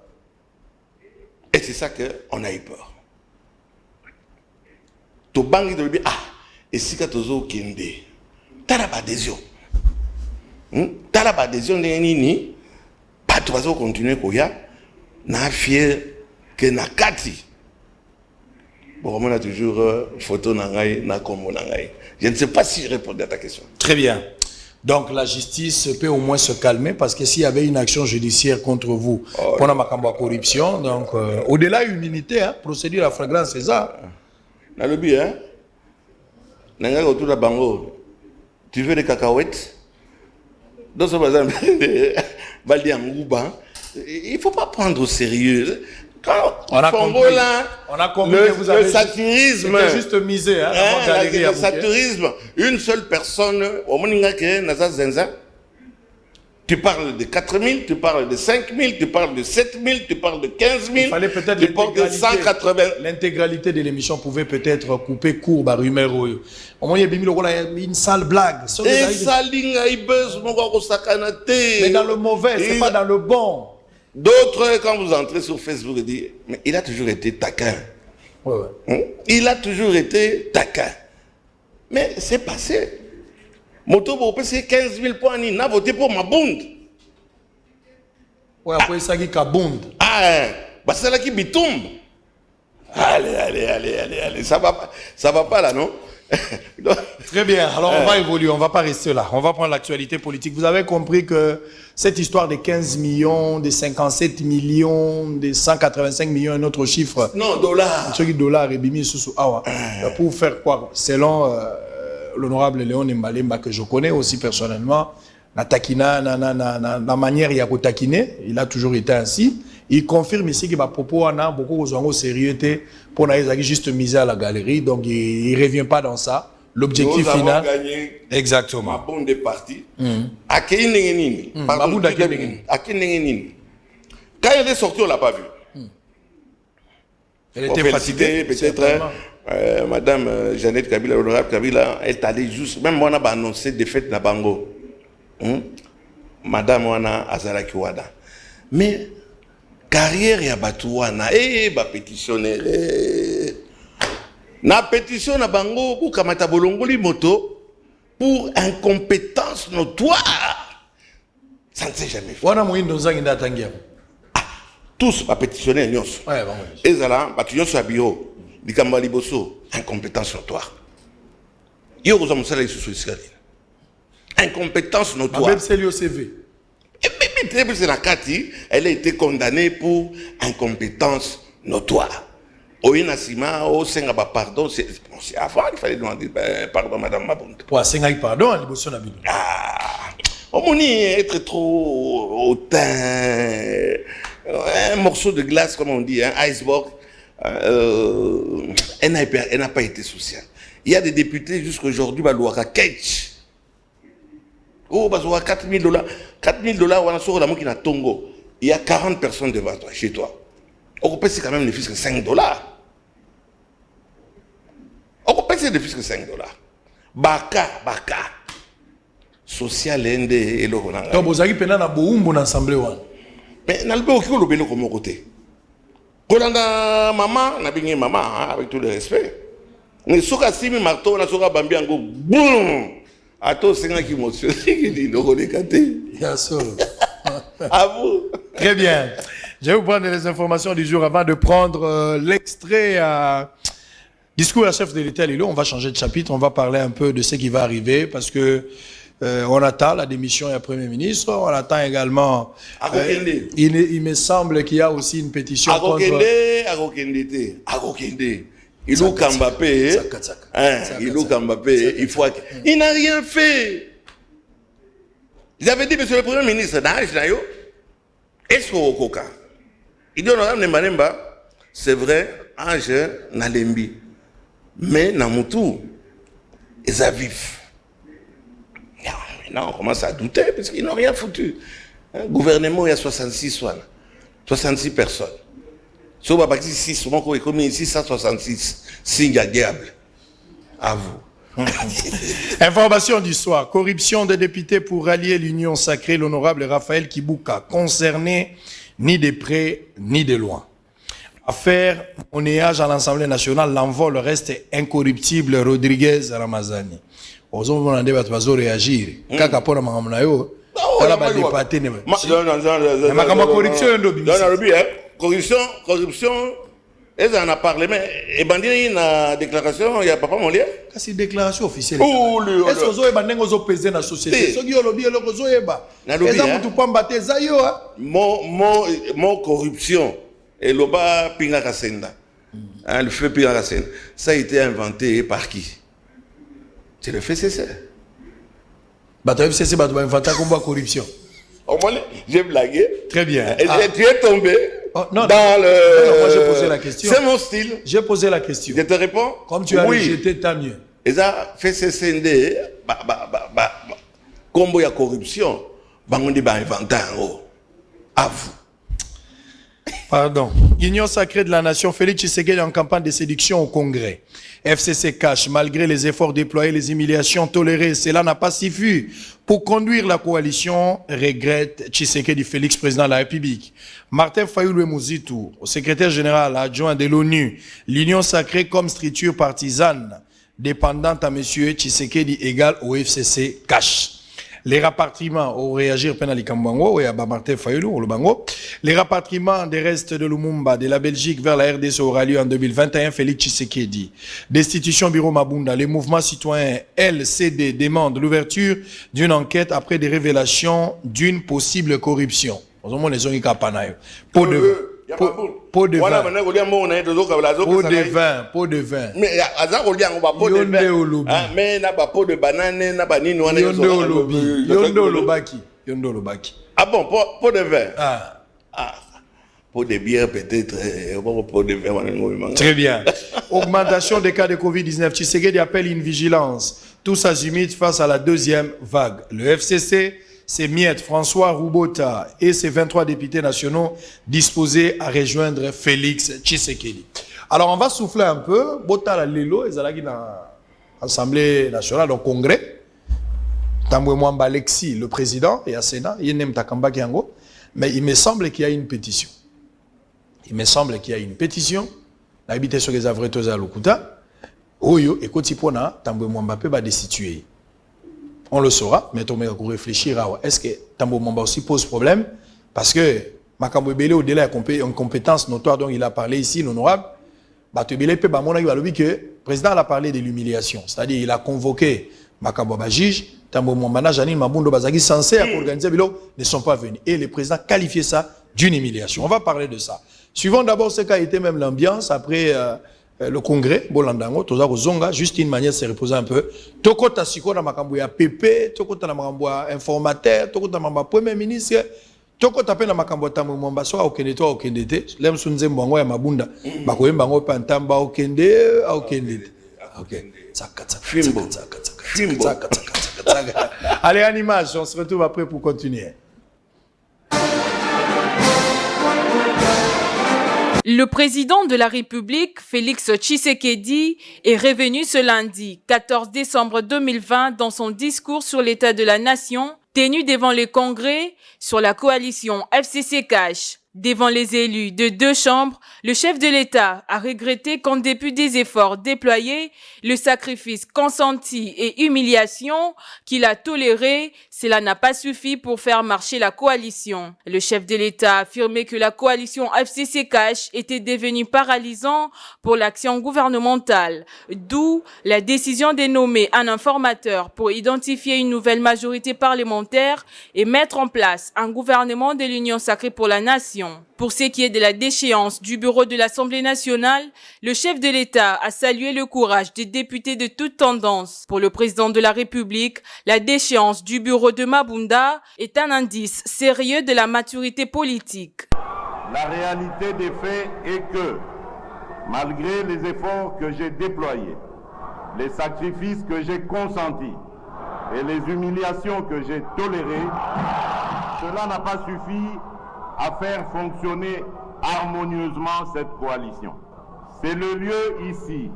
Et c'est ça qu'on a eu peur. Tobangi de et si Katozo Kende, t'as pas adhésion. T'as la adhésion de Nini, pas de façon continuer Koya, n'a fier que n'a kati. Bon, on a toujours photo nangai, na kombo nangai. Je ne sais pas si je réponds à ta question. Très bien. Donc la justice peut au moins se calmer parce que s'il y avait une action judiciaire contre vous pendant ma corruption, donc au-delà immunité, procédure à flagrance, c'est ça. Dans le but, nangai autour de bango, tu veux des cacahuètes? Dans ce bazar, il ne faut pas prendre au sérieux. Quand on a compris que vous avez le satirisme, juste misé, le satirisme, une seule personne, au tu parles de 4 000, tu parles de 5 000, tu parles de 7 000, tu parles de 15 000, il fallait peut-être tu parles de 180. L'intégralité de l'émission pouvait peut-être couper court à rumeur. Au moins, il y a une sale blague. Mais dans le mauvais, c'est pas dans le bon. D'autres, quand vous entrez sur Facebook, disent, mais il a toujours été taquin. Il a toujours été taquin. Mais c'est passé. Moto c'est 15 000 points, il n'a voté pour Mabund. Oui, après ça qui Kabund. Bah c'est là qui bitumbe. Allez, ça va pas là, non? Très bien, alors on va évoluer, on va pas rester là. On va prendre l'actualité politique. Vous avez compris que cette histoire de 15 millions, de 57 millions, de 185 millions, un autre chiffre. Non, dollars. Ce qui dollars et bimi sous awa. Pour faire quoi? Selon l'honorable Léon Mbalemba, que je connais aussi personnellement, la manière il y a taquiner, il a toujours été ainsi. Il confirme ici que propos a beaucoup de sérieux pour juste miser à la galerie, donc il ne revient pas dans ça. L'objectif final. Gagné. Exactement. Ma bonne des partis. Quand elle est sortie, on ne l'a pas vu. Elle était fatiguée, peut-être. Madame Jeannette Kabila, l'honorable Kabila, elle est allée juste. Même moi, on a annoncé défaite na Bango. Madame Wana Azaraki Wada. Mais carrière ya Batouana, pétitionnaire. Na pétition na Bango pour Kamata Bolongoli Moto pour incompétence notoire. Ça ne s'est jamais fait. Wana Moïndo Zangina Tangia. Tous ma pétitionnaire nyos. Ouais, bon. Et là, Batouyon sur bio. Dikambali Bosso, incompétence notoire. Yo vous avez sous Incompétence notoire. Même c'est l'OCV. Elle a été condamnée pour incompétence notoire. Au Inasima, au Sengaba, pardon, c'est avant, il fallait demander pardon, madame Mabonde. Pour Sengaba, pardon, à l'Ibosso Nabino. Au Moni, être trop hautain, un morceau de glace, comme on dit, un iceberg, elle n'a pas été sociale. Il y a des députés jusqu'à aujourd'hui, Balouaka Ketch. Oh, bah, 4 000 $. 4 000 $, on a sur la qui n'a Tongo. Il y a 40 personnes devant toi, chez toi. On peut c'est quand même ne fût que 5 $. On peut c'est ne fût que 5 $. Baka. Social ende et le Ronanga. Donc, vous avez pénal à Boumbo dans l'Assemblée. Mais n'a pas aucun lobby comme côté. Kolanda maman, n'a bien maman, avec tout le respect. Mais soka simi marteau, na soka bambi ango, boum! Ato senga qui m'ossue, qui dit non on est caté. Bien sûr. À vous. Très bien. Je vais vous prendre les informations du jour avant de prendre l'extrait discours à chef de l'État Lilo. On va changer de chapitre, on va parler un peu de ce qui va arriver parce que on attend la démission du Premier ministre, on attend également. Il me semble qu'il y a aussi une pétition contre. Il ou Kambapé, il faut. Il n'a rien fait. J'avais dit, monsieur le Premier ministre, est-ce qu'au Koka? Il dit, honorable Manemba, c'est vrai, Ange Nalembi. Mais Namutu, ils sont vifs. Maintenant, on commence à douter parce qu'ils n'ont rien foutu. Le gouvernement, il y a 66 personnes. Si on va partir 6, on va comme 666. Signe à diable. À vous. Information du soir. Corruption des députés pour rallier l'Union sacrée. L'honorable Raphaël Kibuka. Concerné ni de près ni de loin. Affaire monnayage à l'Assemblée nationale. L'envol reste incorruptible. Rodriguez Ramazani. Aux hommes, on a des bateaux réagir. Kaka pour la mamanayo. Voilà, bah, dépaté. Non, corruption, ils en a parlé, mais et bandit une déclaration, il y a papa mon lien. C'est une déclaration officielle. Est-ce que vous avez pesé dans la société? Ce qui est lobby, mon corruption et l'oba pinga kasenda. Le feu pinga kasenda. Ça a été inventé par qui? C'est le FCC. Bah, le FCC va inventer comme corruption. Au moins, j'ai blagué. Très bien. Et tu es tombé non, dans le. Non, moi, j'ai posé la question. C'est mon style. J'ai posé la question. Je te réponds. Comme tu as rejeté, tant mieux. Et ça, FCCND, comme il y a corruption, on dit inventer en haut. À vous. Pardon. Union sacrée de la nation, Félix Tshisekedi en campagne de séduction au Congrès. FCC cache, malgré les efforts déployés, les humiliations tolérées, cela n'a pas suffi pour conduire la coalition, regrette Tshisekedi Félix, président de la République. Martin Fayoulou Mouzitou, secrétaire général adjoint de l'ONU, l'Union sacrée comme structure partisane, dépendante à M. Tshisekedi égale au FCC cache. Les rapatriements, au réagir pénali Kambango, et à Martin Fayoulou, le Bango. Les rapatriements des restes de Lumumba, de la Belgique vers la RDC aura lieu en 2021, Félix Tshisekedi. Destitution Bureau Mabunda, les mouvements citoyens LCD demandent l'ouverture d'une enquête après des révélations d'une possible corruption. Pot de vin. Mais Azar Olian, on va pot de vin. Mais n'a pas pot de banane, n'a pas ni noix. Yondo Lobaki. Ah bon, pot de vin. Ah. Pot de bière peut-être. Pot de vin. Très bien. Augmentation des cas de Covid-19. Tshisekedi appelle une vigilance. Tous azimuts face à la deuxième vague. Le FCC, ses miettes, François Roubota et ses 23 députés nationaux disposés à rejoindre Félix Tshisekedi. Alors, on va souffler un peu. Bota la Lelo, ils allaient dans l'Assemblée nationale, au Congrès. Tamboué Mwamba Alexis, le président, et à Sénat, il y a Takamba Kiango. Mais il me semble qu'il y a une pétition. L'habité sur les avreteux à Lokuta. Oyo, et Kotipona, Tamboué Mwamba peut destituer. On le saura, mais on va réfléchir à est-ce que Tambo Mwamba aussi pose problème? Parce que Makambo Bele, au-delà d'une compétence notoire dont il a parlé ici, l'honorable, que le président a parlé de l'humiliation. C'est-à-dire qu'il a convoqué makambo ba juge tambo Mwambana Janine Mabundo bazaki censé à organiser bilo ne sont pas venus et le président qualifiait ça d'une humiliation. On va parler de ça. Suivons d'abord ce qu'a été même l'ambiance après le congrès Bolandango toza kozonga juste une manière de se reposer un peu. Tokota siko na makambo ya PP, tokota na makambo ya informateur, tokota na makambo premier ministre, tokota pe na makambo tambo Mwamba so okende to okende te. Lem sunze mbongo ya Mabunda bakoyemba ngo pa ntamba okende okende. OK. Tsaka tsaka. Fimbo. Tsaka tsaka. Fimbo. Tsaka tsaka tsaka. Allez animation, on se retrouve après pour continuer. Le président de la République, Félix Tshisekedi, est revenu ce lundi, 14 décembre 2020, dans son discours sur l'état de la nation, tenu devant le Congrès sur la coalition FCC-Cash. Devant les élus de deux chambres, le chef de l'État a regretté qu'en dépit des efforts déployés, le sacrifice consenti et humiliation qu'il a toléré, cela n'a pas suffi pour faire marcher la coalition. Le chef de l'État a affirmé que la coalition FCC-Cash était devenue paralysante pour l'action gouvernementale, d'où la décision de nommer un informateur pour identifier une nouvelle majorité parlementaire et mettre en place un gouvernement de l'Union sacrée pour la nation. Pour ce qui est de la déchéance du bureau de l'Assemblée nationale, le chef de l'État a salué le courage des députés de toute tendance. Pour le président de la République, la déchéance du bureau de Mabunda est un indice sérieux de la maturité politique. La réalité des faits est que, malgré les efforts que j'ai déployés, les sacrifices que j'ai consentis et les humiliations que j'ai tolérées, cela n'a pas suffi à faire fonctionner harmonieusement cette coalition. C'est le lieu ici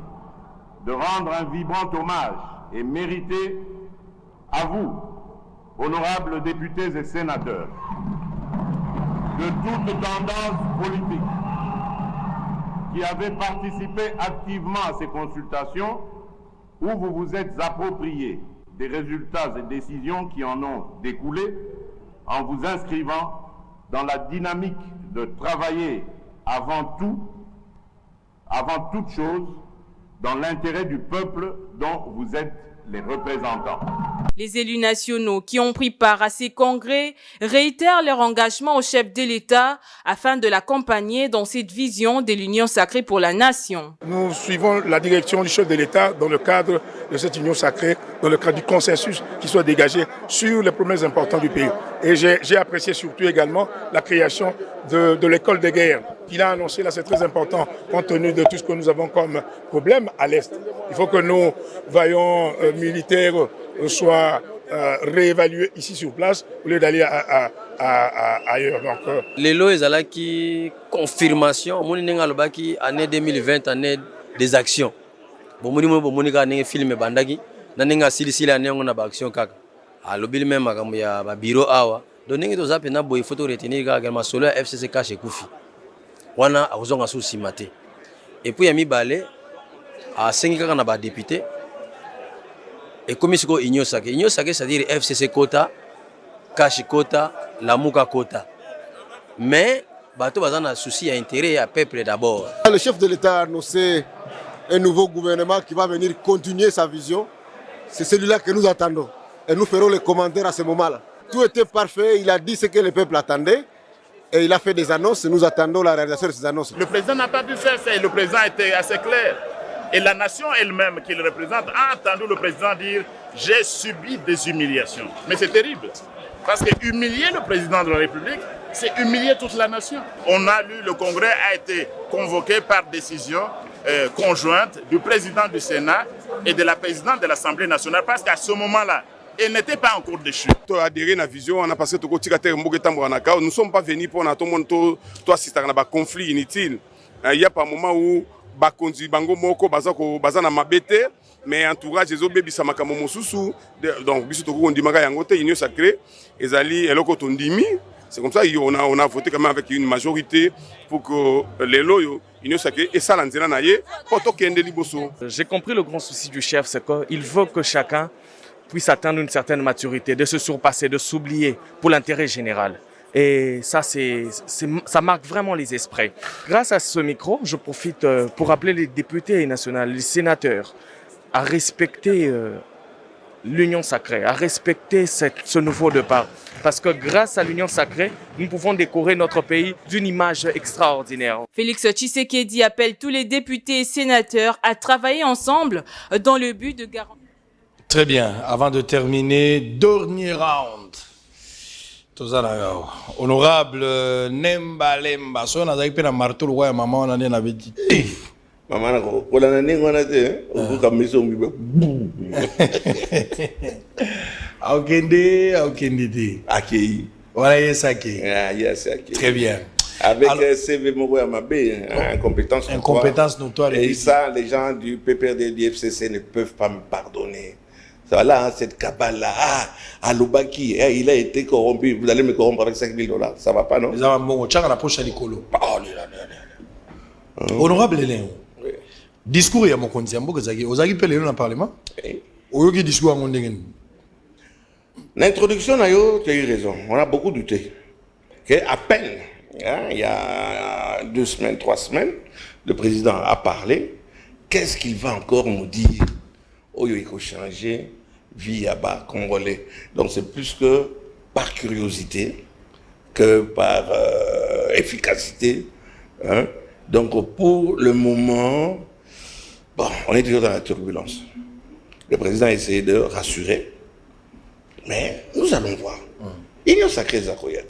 de rendre un vibrant hommage et mérité à vous, honorables députés et sénateurs, de toute tendance politique qui avez participé activement à ces consultations où vous vous êtes appropriés des résultats et décisions qui en ont découlé en vous inscrivant dans la dynamique de travailler avant toute chose, dans l'intérêt du peuple dont vous êtes les représentants. Les élus nationaux qui ont pris part à ces congrès réitèrent leur engagement au chef de l'État afin de l'accompagner dans cette vision de l'Union sacrée pour la nation. Nous suivons la direction du chef de l'État dans le cadre de cette Union sacrée, dans le cadre du consensus qui soit dégagé sur les problèmes importants du pays. Et j'ai apprécié surtout également la création de l'école de guerre qu'il a annoncé. Là, c'est très important compte tenu de tout ce que nous avons comme problème à l'Est. Il faut que nos vaillants militaires soient réévalués ici sur place au lieu d'aller ailleurs. Donc, Lelo ezalaki confirmation moni nenga lobaki année 2020 année des actions. Bomoni mo bomoni ka ndenge film bandaki na nenga silisila année ngona ba action kaka. Alobili même makambo ya ba bureau awa. Donc ndenge toza pena boy photo retenir ka masolo ya FCC Cash ekufi. Wana akuzonga sous simate. Et puis yami balé a 5 kaka na ba député. Et comme c'est quoi Union sacrée, c'est-à-dire FCC quota, Cash quota, Lamuka quota. Mais bateau bazan a souci à intérêt à peuple d'abord. Le chef de l'État a annoncé un nouveau gouvernement qui va venir continuer sa vision. C'est celui-là que nous attendons. Et nous ferons les commentaires à ce moment-là. Tout était parfait, il a dit ce que le peuple attendait. Et il a fait des annonces, nous attendons la réalisation de ces annonces. Le président n'a pas pu faire ça et le président était assez clair. Et la nation elle-même qu'il représente a entendu le président dire « j'ai subi des humiliations ». Mais c'est terrible, parce que humilier le président de la République, c'est humilier toute la nation. On a lu, le Congrès a été convoqué par décision conjointe du président du Sénat et de la présidente de l'Assemblée nationale, parce qu'à ce moment-là, elle n'était pas en cours de chute. Adhérer à la vision, on a passé tout le temps. Nous ne sommes pas venus pour assister à un conflit inutile. Il y a pas un moment où bakonzi bango moko bazana mabete mais entourage ezo bebisa makambo mosusu donc biso to ko ndimaka yango te Union sacrée ezali eloko to ndimi. C'est comme ça on a voté quand même avec une majorité pour que les loyaux Union sacrée et ça lanzela naye poto kende liboso. J'ai compris le grand souci du chef, c'est qu'il veut que chacun puisse atteindre une certaine maturité, de se surpasser, de s'oublier pour l'intérêt général. Et ça, ça marque vraiment les esprits. Grâce à ce micro, je profite pour appeler les députés nationaux, les sénateurs, à respecter l'union sacrée, à respecter ce nouveau départ. Parce que grâce à l'union sacrée, nous pouvons décorer notre pays d'une image extraordinaire. Félix Tshisekedi appelle tous les députés et sénateurs à travailler ensemble dans le but de garantir. Très bien. Avant de terminer, dernier round. Honorable Nemba Lemba, so na zaki pena marteau le roi maman on a dit. Maman na ko la na ningo na te, o ka miso mbi. Aukende te. Akei. Voilà yesaki. Ah yesaki. Très bien. Avec CV Moko Yamabé, incompétence notoire. Et ça, les gens du PPRD du FCC ne peuvent pas me pardonner. Voilà, cette cabale-là, à Lubaki, il a été corrompu, vous allez me corrompre avec 5 000 $. Ça va pas, non? Honorable Léon, discours il y a mon conseil, vous avez appelé le Parlement? Ou vous discours à mon dégain? L'introduction, tu as eu raison, on a beaucoup douté. À peine, il y a 2 semaines, 3 semaines, le président a parlé. Qu'est-ce qu'il va encore nous dire? Oh, il faut changer vie à bas congolais. Donc c'est plus que par curiosité que par efficacité. Hein. Donc pour le moment, bon, on est toujours dans la turbulence. Le président a essayé de rassurer, mais nous allons voir. Il y a sacré Zakoyat.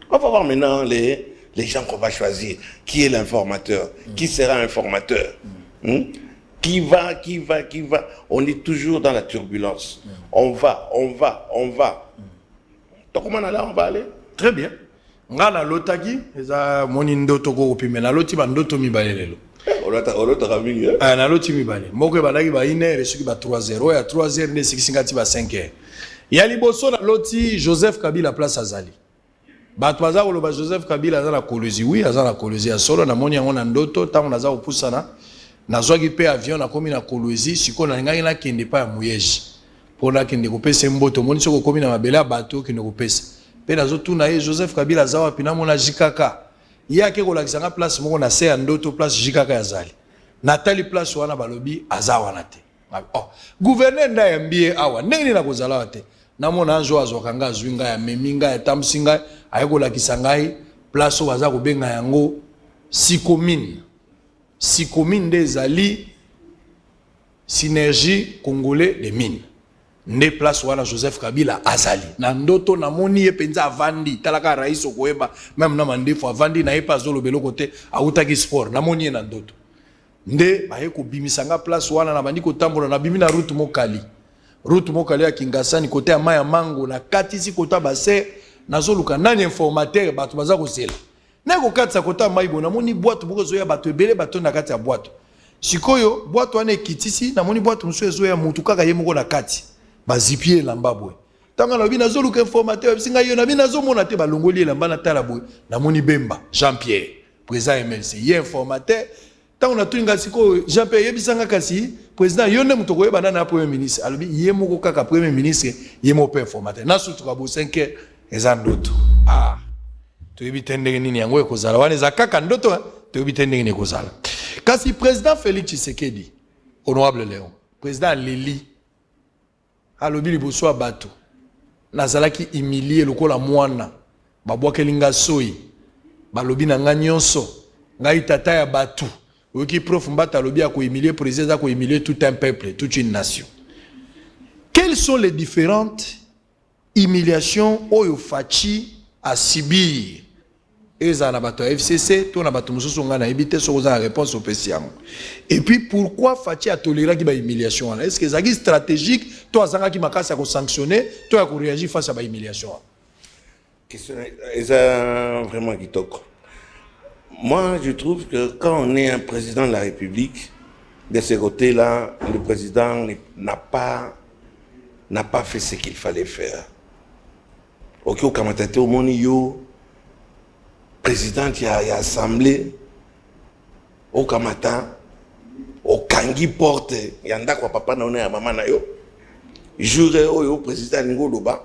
On va voir maintenant les gens qu'on va choisir. Qui est l'informateur? Qui sera informateur? Qui va? On est toujours dans la turbulence. On va. Donc comment on va aller? Très bien. Ngala lotaki, eza moni ndoto ko opime na loti ba ndoto mibale lelo. Olota ramingi. Na loti mibale. Moko balaki ba 1h et suki ba 3h. Ya 3h ne sikisingati ba 5h. Ya liboso na loti Joseph Kabila place azali. Bato baza koloba Joseph Kabila aza na kolozi. Oui, aza na kolozi ya solo na moni yango na ndoto tango naza kopusana. Nazwaki pe avion na komi na Kolwezi siko na ngai na kende pa ya Muyeji pona kende kopesa mboto moni soko komi na mabela bato kende kopesa pe nazo tuna ye Joseph Kabila zawa pina mona jikaka yake kolakisa nga place moko na se ya ndoto place jikaka ya zali natali place wana balobi azawa na te gouverneur nda ya mbie awa ndenge na kozala wate na mona anjo azoka nga zwinga ya meminga ya tamsinga ayekolakisa ngai place o baza kobenga yango Sikomine des Ali, synergie congolais des mines. Ne place wana Joseph Kabila azali. Na ndoto na moni ye penza avandi. Talaka rais okoeba. Même na mandefo avandi na epa zolo belo kote. Autaki sport. Na moni ye na ndoto. Nde baye ko bimisanga place wana na bandi kotambola na bimi na route mokali. Route mokali ya Kingasani kote ya Maya Mango na katisi kota base. Na zoluka nani informateur batu baza kozela. Nego katsa kota maibo na moni boîte boko zoya bato ebele bato na kati ya boîte. Sikoyo boîte wana kitisi na moni boîte muso zoya mutu kaka ye moko na kati. Bazipie lambabwe. Tanga na bina zoluka informateur bisinga yo na bina zo mona te balongoli lamba na tala boy. Na moni Bemba Jean-Pierre président MLC ye informateur. Tanga na tuninga sikoyo Jean-Pierre yebisanga kasi président yo ne muto koyeba na premier ministre. Alobi ye moko kaka premier ministre ye mo pe informateur. Na sutuka bo 5 eza ndoto. Tuibitende nini yango ekozala wana za kaka ndoto tuibitende nini ekozala kasi président Félix Tshisekedi honorable Léon président Lili alobi liboso bato nazalaki humilié lokola mwana babwakelinga soyi balobi na nga nyonso ngai tata ya bato oki prof Mbata alobi ya ko humilier président za ko humilier tout un peuple toute une nation. Quelles sont les différentes humiliations oyo fachi à subir? Et ça na bato FCC, tout na bato mususu nga na ebité so za réponse au PCM. Et puis pourquoi Fachi a toléré ki ba humiliation? Est-ce que ça est stratégique toi zanga ki makasi à sanctionner, toi à réagir face à ba humiliation? Question est vraiment kitoko. Moi, je trouve que quand on est un président de la République, de ce côté-là, le président n'a pas fait ce qu'il fallait faire. Ok, au Kamatate, au Moniyo, président qui a assemblé, au Kamata, au Kangi Porte, yanda kwa papa na one ya mama na yo, jure au président Ngoloba,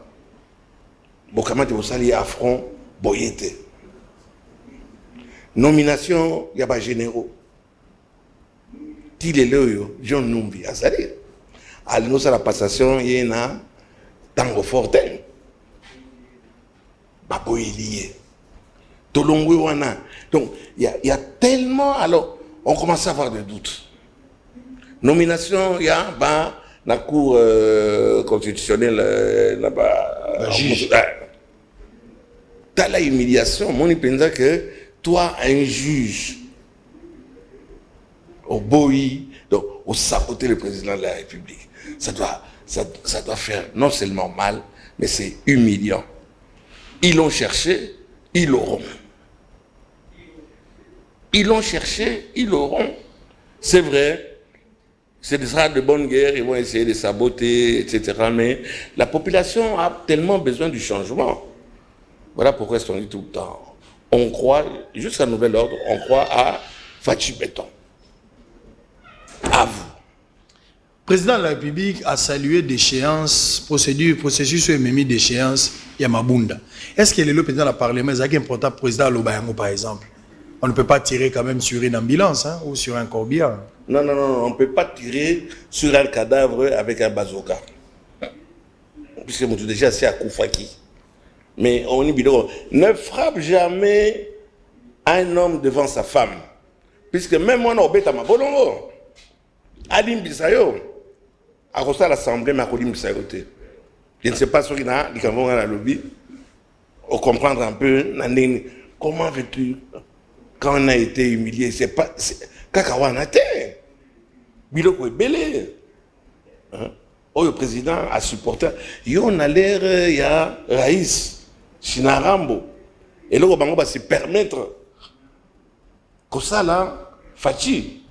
au Kamata bosali affront boyete. Nomination yaba généraux. Tilele yo, John Numbi, asali. alino ça la passation yena tango fortin baboy lié tolongwe wana. Donc il y a tellement, alors on commence à avoir des doutes. Nomination il y a la cour constitutionnelle là-bas, t'as la humiliation. Moi, je pense que toi, un juge, au boy, donc au saboter le président de la République, ça doit faire non seulement mal, mais c'est humiliant. Ils l'ont cherché, ils l'auront. Ils l'ont cherché, ils l'auront. C'est vrai. Ce sera de bonne guerre, ils vont essayer de saboter, etc. Mais la population a tellement besoin du changement. Voilà pourquoi on dit tout le temps. On croit, jusqu'à nouvel ordre, on croit à Fachi Béton. À vous. Le président de la République a salué d'échéance, processus sur les d'échéance, Yamabunda. Est-ce que le président de la Parlement est important président de l'Obayango, par exemple? On ne peut pas tirer quand même sur une ambulance ou sur un corbillard. Non, on ne peut pas tirer sur un cadavre avec un bazooka. Puisque nous déjà assez à Koufaki. Mais on dit ne frappe jamais un homme devant sa femme. Puisque même moi, on à ma bolongo. Adim Bisayo. À cause de l'Assemblée, mais à cause de Bisayo. Je ne sais pas ce qu'il y a dans la lobby. On comprendre un peu. Comment veux-tu? Quand on a été humilié, c'est pas... Kakawana te. Biloko est belé. Le président a supporté. On a l'air, il y a Raïs, Chinarambo. Et là, on va se permettre. Comme ça, là, Fachi.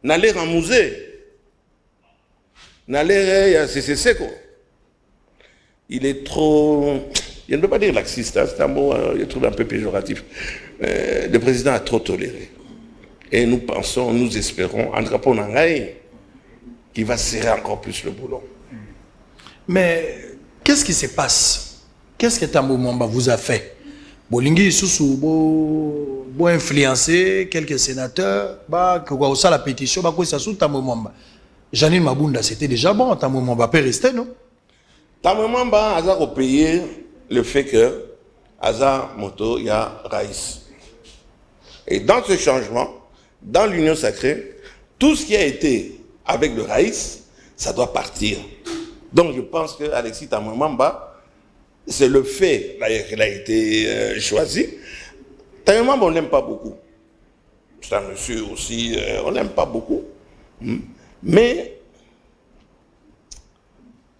On a l'air en musée. On a l'air, c'est quoi. Il est trop... Je ne peux pas dire laxiste, hein, c'est un mot, je trouve un peu péjoratif. Le président a trop toléré. Et nous pensons, nous espérons, en rapport Nangaï, qu'il va serrer encore plus le boulot. Mais qu'est-ce qui se passe? Qu'est-ce que Tambo Mwamba vous a fait? Bolingi Soussou, bo influencer quelques sénateurs, que ça la pétition, quoi ça sous Tambo Mwamba. Janine Mabunda, c'était déjà bon, Tambo Mwamba peut rester, non? Tambo Mwamba a repayé le fait que Aza Moto, il y a Raïs. Et dans ce changement, dans l'union sacrée, tout ce qui a été avec le Raïs, ça doit partir. Donc je pense que Alexis Tamwamba, c'est le fait qu'il a été choisi. Tamwamba, on n'aime pas beaucoup. C'est un monsieur aussi, on n'aime pas beaucoup. Mais,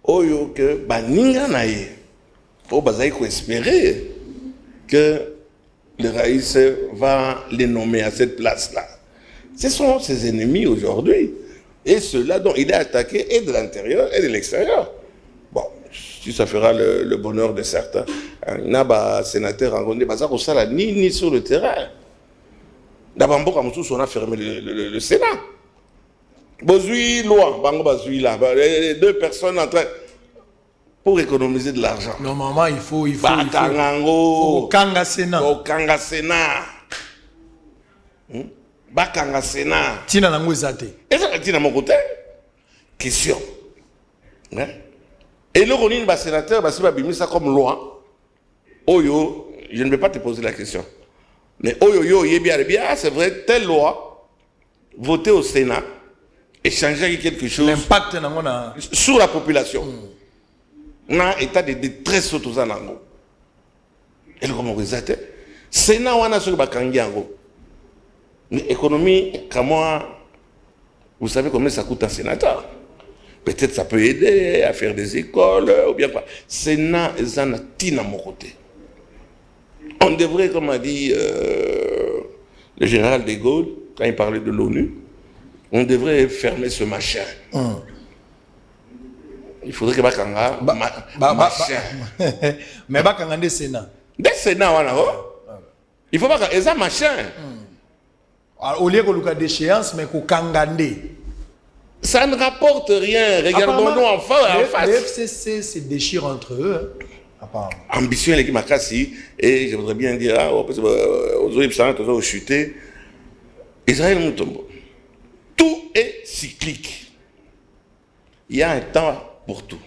oyo que baninga naye. Il faut espérer que le Raïs va les nommer à cette place-là. Ce sont ses ennemis aujourd'hui. Et ceux-là dont il est attaqué et de l'intérieur et de l'extérieur. Bon, si ça fera le bonheur de certains. Il y a des sénateurs rencontrés, ni sur le terrain. D'abord, on a fermé le Sénat. Bozui, loi, les deux personnes en train... Pour économiser de l'argent. Normalement, il faut Kanga Sénat. Bakanga Sénat. Tina nango ezate. Ezaka tina mon côté. Question. Et le Ronin ba sénateur ba siba bimi ça comme loi. Oyo, je ne vais pas te poser la question. Mais oyo yo bien, c'est vrai, telle loi votée au Sénat et changer quelque chose. L'impact sur la population. On a un état de détresse autour de Nango. Et le comment vous êtes? Sénat, on a sur le Bakangiango. L'économie, vous savez combien ça coûte un sénateur? Peut-être ça peut aider à faire des écoles ou bien pas. Sénat, ils en ont à mon côté. On devrait, comme a dit le général de Gaulle, quand il parlait de l'ONU, on devrait fermer ce machin. Il faudrait que Bakanga machin. Mais Bakanga des Sénats. Des Sénats, il faut pas que ça machin. Au lieu que le d'échéance, mais qu'au Kangande. Ça ne rapporte rien. Regardons-nous en face. Les FCC se déchirent entre eux. Ambition, l'équipe Makassi, et je voudrais bien dire, aux autres, ils ont chuté. Israël Moutombo. Tout est cyclique. Il y a un temps pour tout.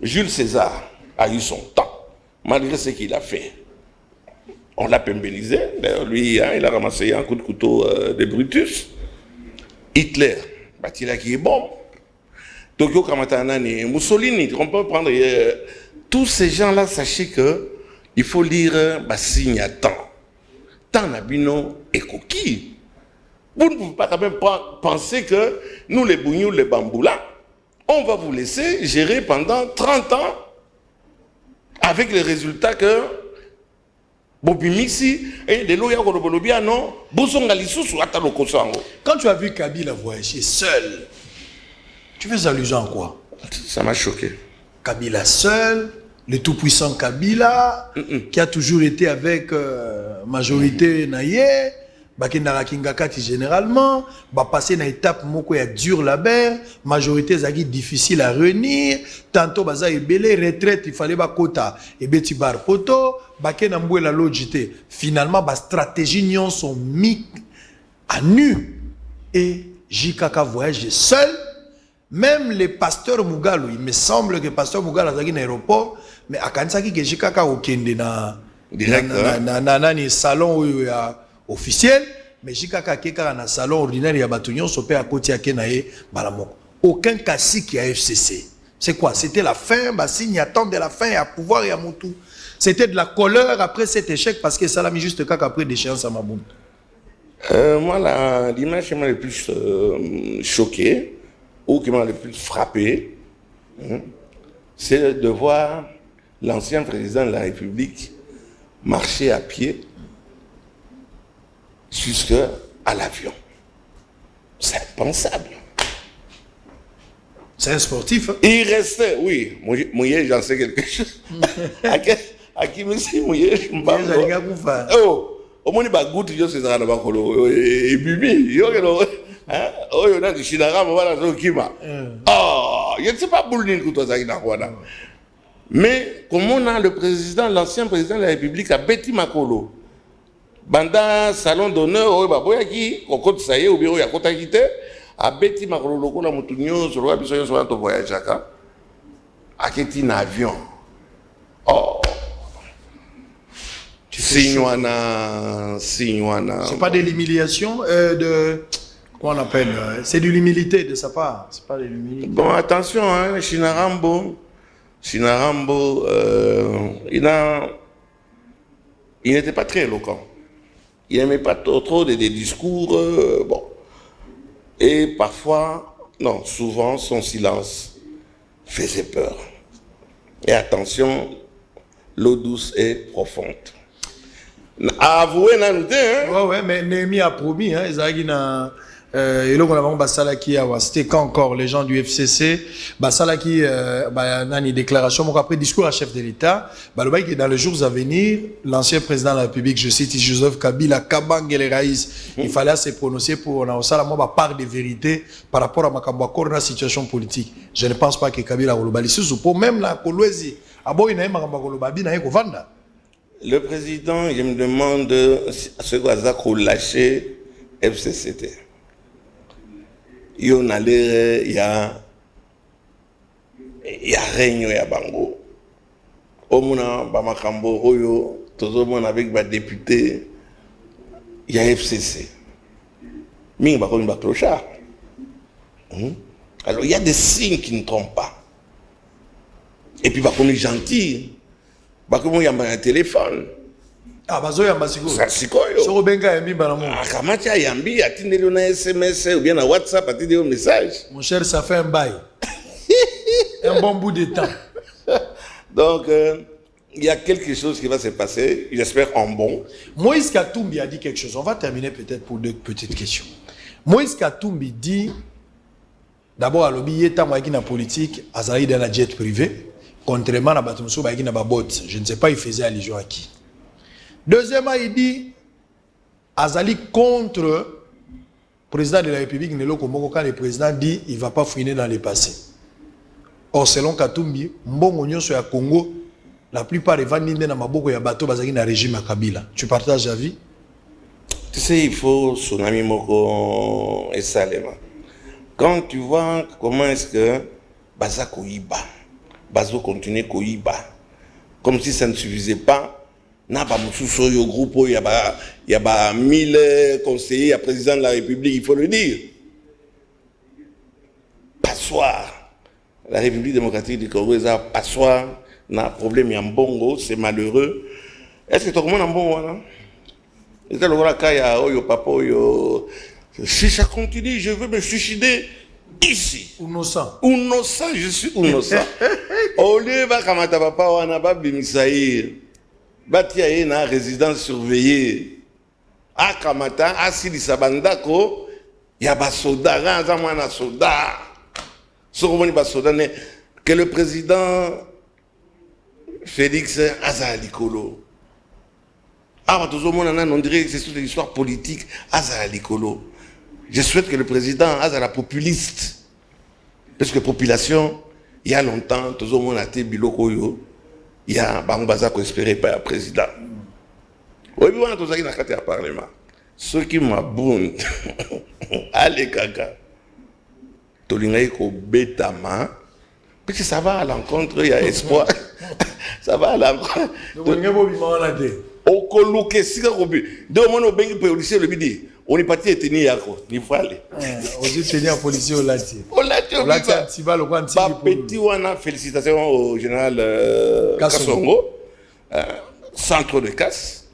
Jules César a eu son temps, malgré ce qu'il a fait. On l'a pénalisé. D'ailleurs, lui, hein, il a ramassé un coup de couteau de Brutus. Hitler, Batila qui est bon. Tokyo Kamatanani, Mussolini, on peut prendre tous ces gens-là, sachez que il faut lire signe à temps. Tant Nabino et coquille. Vous ne pouvez pas quand même penser que nous, les bougnous, les bamboulas, on va vous laisser gérer pendant 30 ans avec les résultats que Bobimixi et de l'Oya Gorobolobi, non, quand tu as vu Kabila voyager seul, tu fais allusion à quoi? Ça m'a choqué. Kabila seul, le tout-puissant Kabila, qui a toujours été avec majorité naïe, Bakenda Kingakati généralement, passer une étape moko ya dur labeur, majorité zagi difficile à réunir, tantôt baza ebele retraite il fallait bakota et beti bar poto, bakena mboué la logité. Finalement ba stratégie nion sont mis à nu et Jikaka voyage seul. Même les pasteurs Mugalu, il me semble que pasteur Mugalu a dans l'aéroport, mais à Kansaki que Jikaka au kende na na salon officiel, mais Jikaka keka na salon ordinaire ya batunyon sopé à côté à Kenae balamoko. Aucun cacique qui a FCC. C'est quoi? C'était la fin, signe attendait la fin à pouvoir et à Moutou. C'était de la colère après cet échec parce que ça l'a mis juste qu'après d'échéance à Maboum. Moi, l'image qui m'a le plus choqué, ou qui m'a le plus frappé, c'est de voir l'ancien président de la République marcher à pied jusqu'à l'avion. C'est impensable. C'est un sportif. Hein? Il restait, oui, Mouillé, j'en sais quelque chose. À qui me suis Mouillé, je me parle. Oh, au moins, il va goûter, je sais pas, et Bibi, oh, il y a des Chinaram, voilà, oh, je ne sais pas, mais comme on a le président, l'ancien président de la République, à Betty Makolo, Banda salon d'honneur, oh, bah, boya qui, au côté ça y est, au bureau, il y a côté quitté, à Betty Makolo, loko la moutounio, sur le bisoyo, sur un voyage, chacun, à Kéti, avion. Oh, Signoana. C'est pas de l'humiliation, comment on appelle, c'est de l'humilité de sa part, c'est pas de l'humilité. Bon, attention, hein, Chinarambo, il n'était pas très éloquent. Il n'aimait pas trop des discours, bon. Et parfois, non, souvent, son silence faisait peur. Et attention, l'eau douce est profonde. Avouez, Nanouté, hein? Ouais, mais Némi a promis, hein, et là, on a c'était quand encore les gens du FCC, Salaki, une déclaration, après discours à chef de l'État, dans les jours à venir, l'ancien président de la République, je cite Joseph Kabila, Kabangele Raïs, il fallait se prononcer pour on part de vérité par rapport à la situation politique. Je ne pense pas que Kabila pour même la Kolwezi, le président, je me demande ce qu'on a lâché FCCT. Il y a réunion ya bango. Omuna bamakambo oyo tozomona avec ba député il y a FCC. Mingi ba komi ba clochard. Alors il y a des signes qui ne trompent pas. Et puis ba komi gentil. Ba komi yamba un téléphone. Ah, bazo yamba siko. Ça sikoyo. Soko benga yambi banamu. Ah, kamati ya yambi atindeli na SMS ou bien na WhatsApp atindeli un message. Mon cher, ça fait un bail. Un bon bout de temps. Donc, il y a quelque chose qui va se passer, j'espère en bon. Moïse Katumbi a dit quelque chose. On va terminer peut-être pour deux petites questions. Moïse Katumbi dit, d'abord, à l'objet de la politique, Azali dans la jet privé, contrairement à Batumso, il y a bot. Je ne sais pas, il faisait allusion à qui. Deuxièmement, il dit, Azali contre le président de la République, quand le président dit, il ne va pas fouiner dans le passé. Or, selon Katumbi, Mbongo sur le Congo, la plupart des vendus dans Maboko et Bato basé dans le régime à Kabila. Tu partages l'avis? Tu sais, il faut Tsunami Moko et Salema. Quand tu vois comment est-ce que Baza Koyiba, Bazo continue Koyiba, comme si ça ne suffisait pas, n'a pas au groupe, il y a 1000 conseillers à président de la République, il faut le dire. Passoire. La République démocratique du Congo, ça passoire, n'a problème, il y a un bongo, c'est malheureux. Est-ce que tout le monde a un bongo là? C'est le cas, il y a papa, si ça continue, je veux me suicider ici. Innocent. Innocent, je suis innocent. Au lieu de kamata papa, on a pas bimisaïr. Batia est na résidence surveillée. A kamata, a sili sabandako, il y a des soldats, il y a des soldats. Que le président Félix Azalikolo. Ah, tout le monde on dirait que c'est toute l'histoire politique Azalikolo. Je souhaite que le président Azala populiste. Parce que la population, il y a longtemps, tout le monde a été bilokoyo. Il y a Bambaza qui espérait pas le président. Oui, on a tous qui n'a qu'à parlement. Ceux qui m'abondent, allez caca. Tolingaï ko betama. Parce que ça va à l'encontre, il y a espoir. Ça va à l'encontre. Okoluke sika kobi. De moment au bengi policier le midi. On est parti tenir yako. Ni fallait. On dit tenir policier au lati. Au lati. Au lati antiba le kwanti. Petit wana félicitations au général Kassongo. Centre de casse.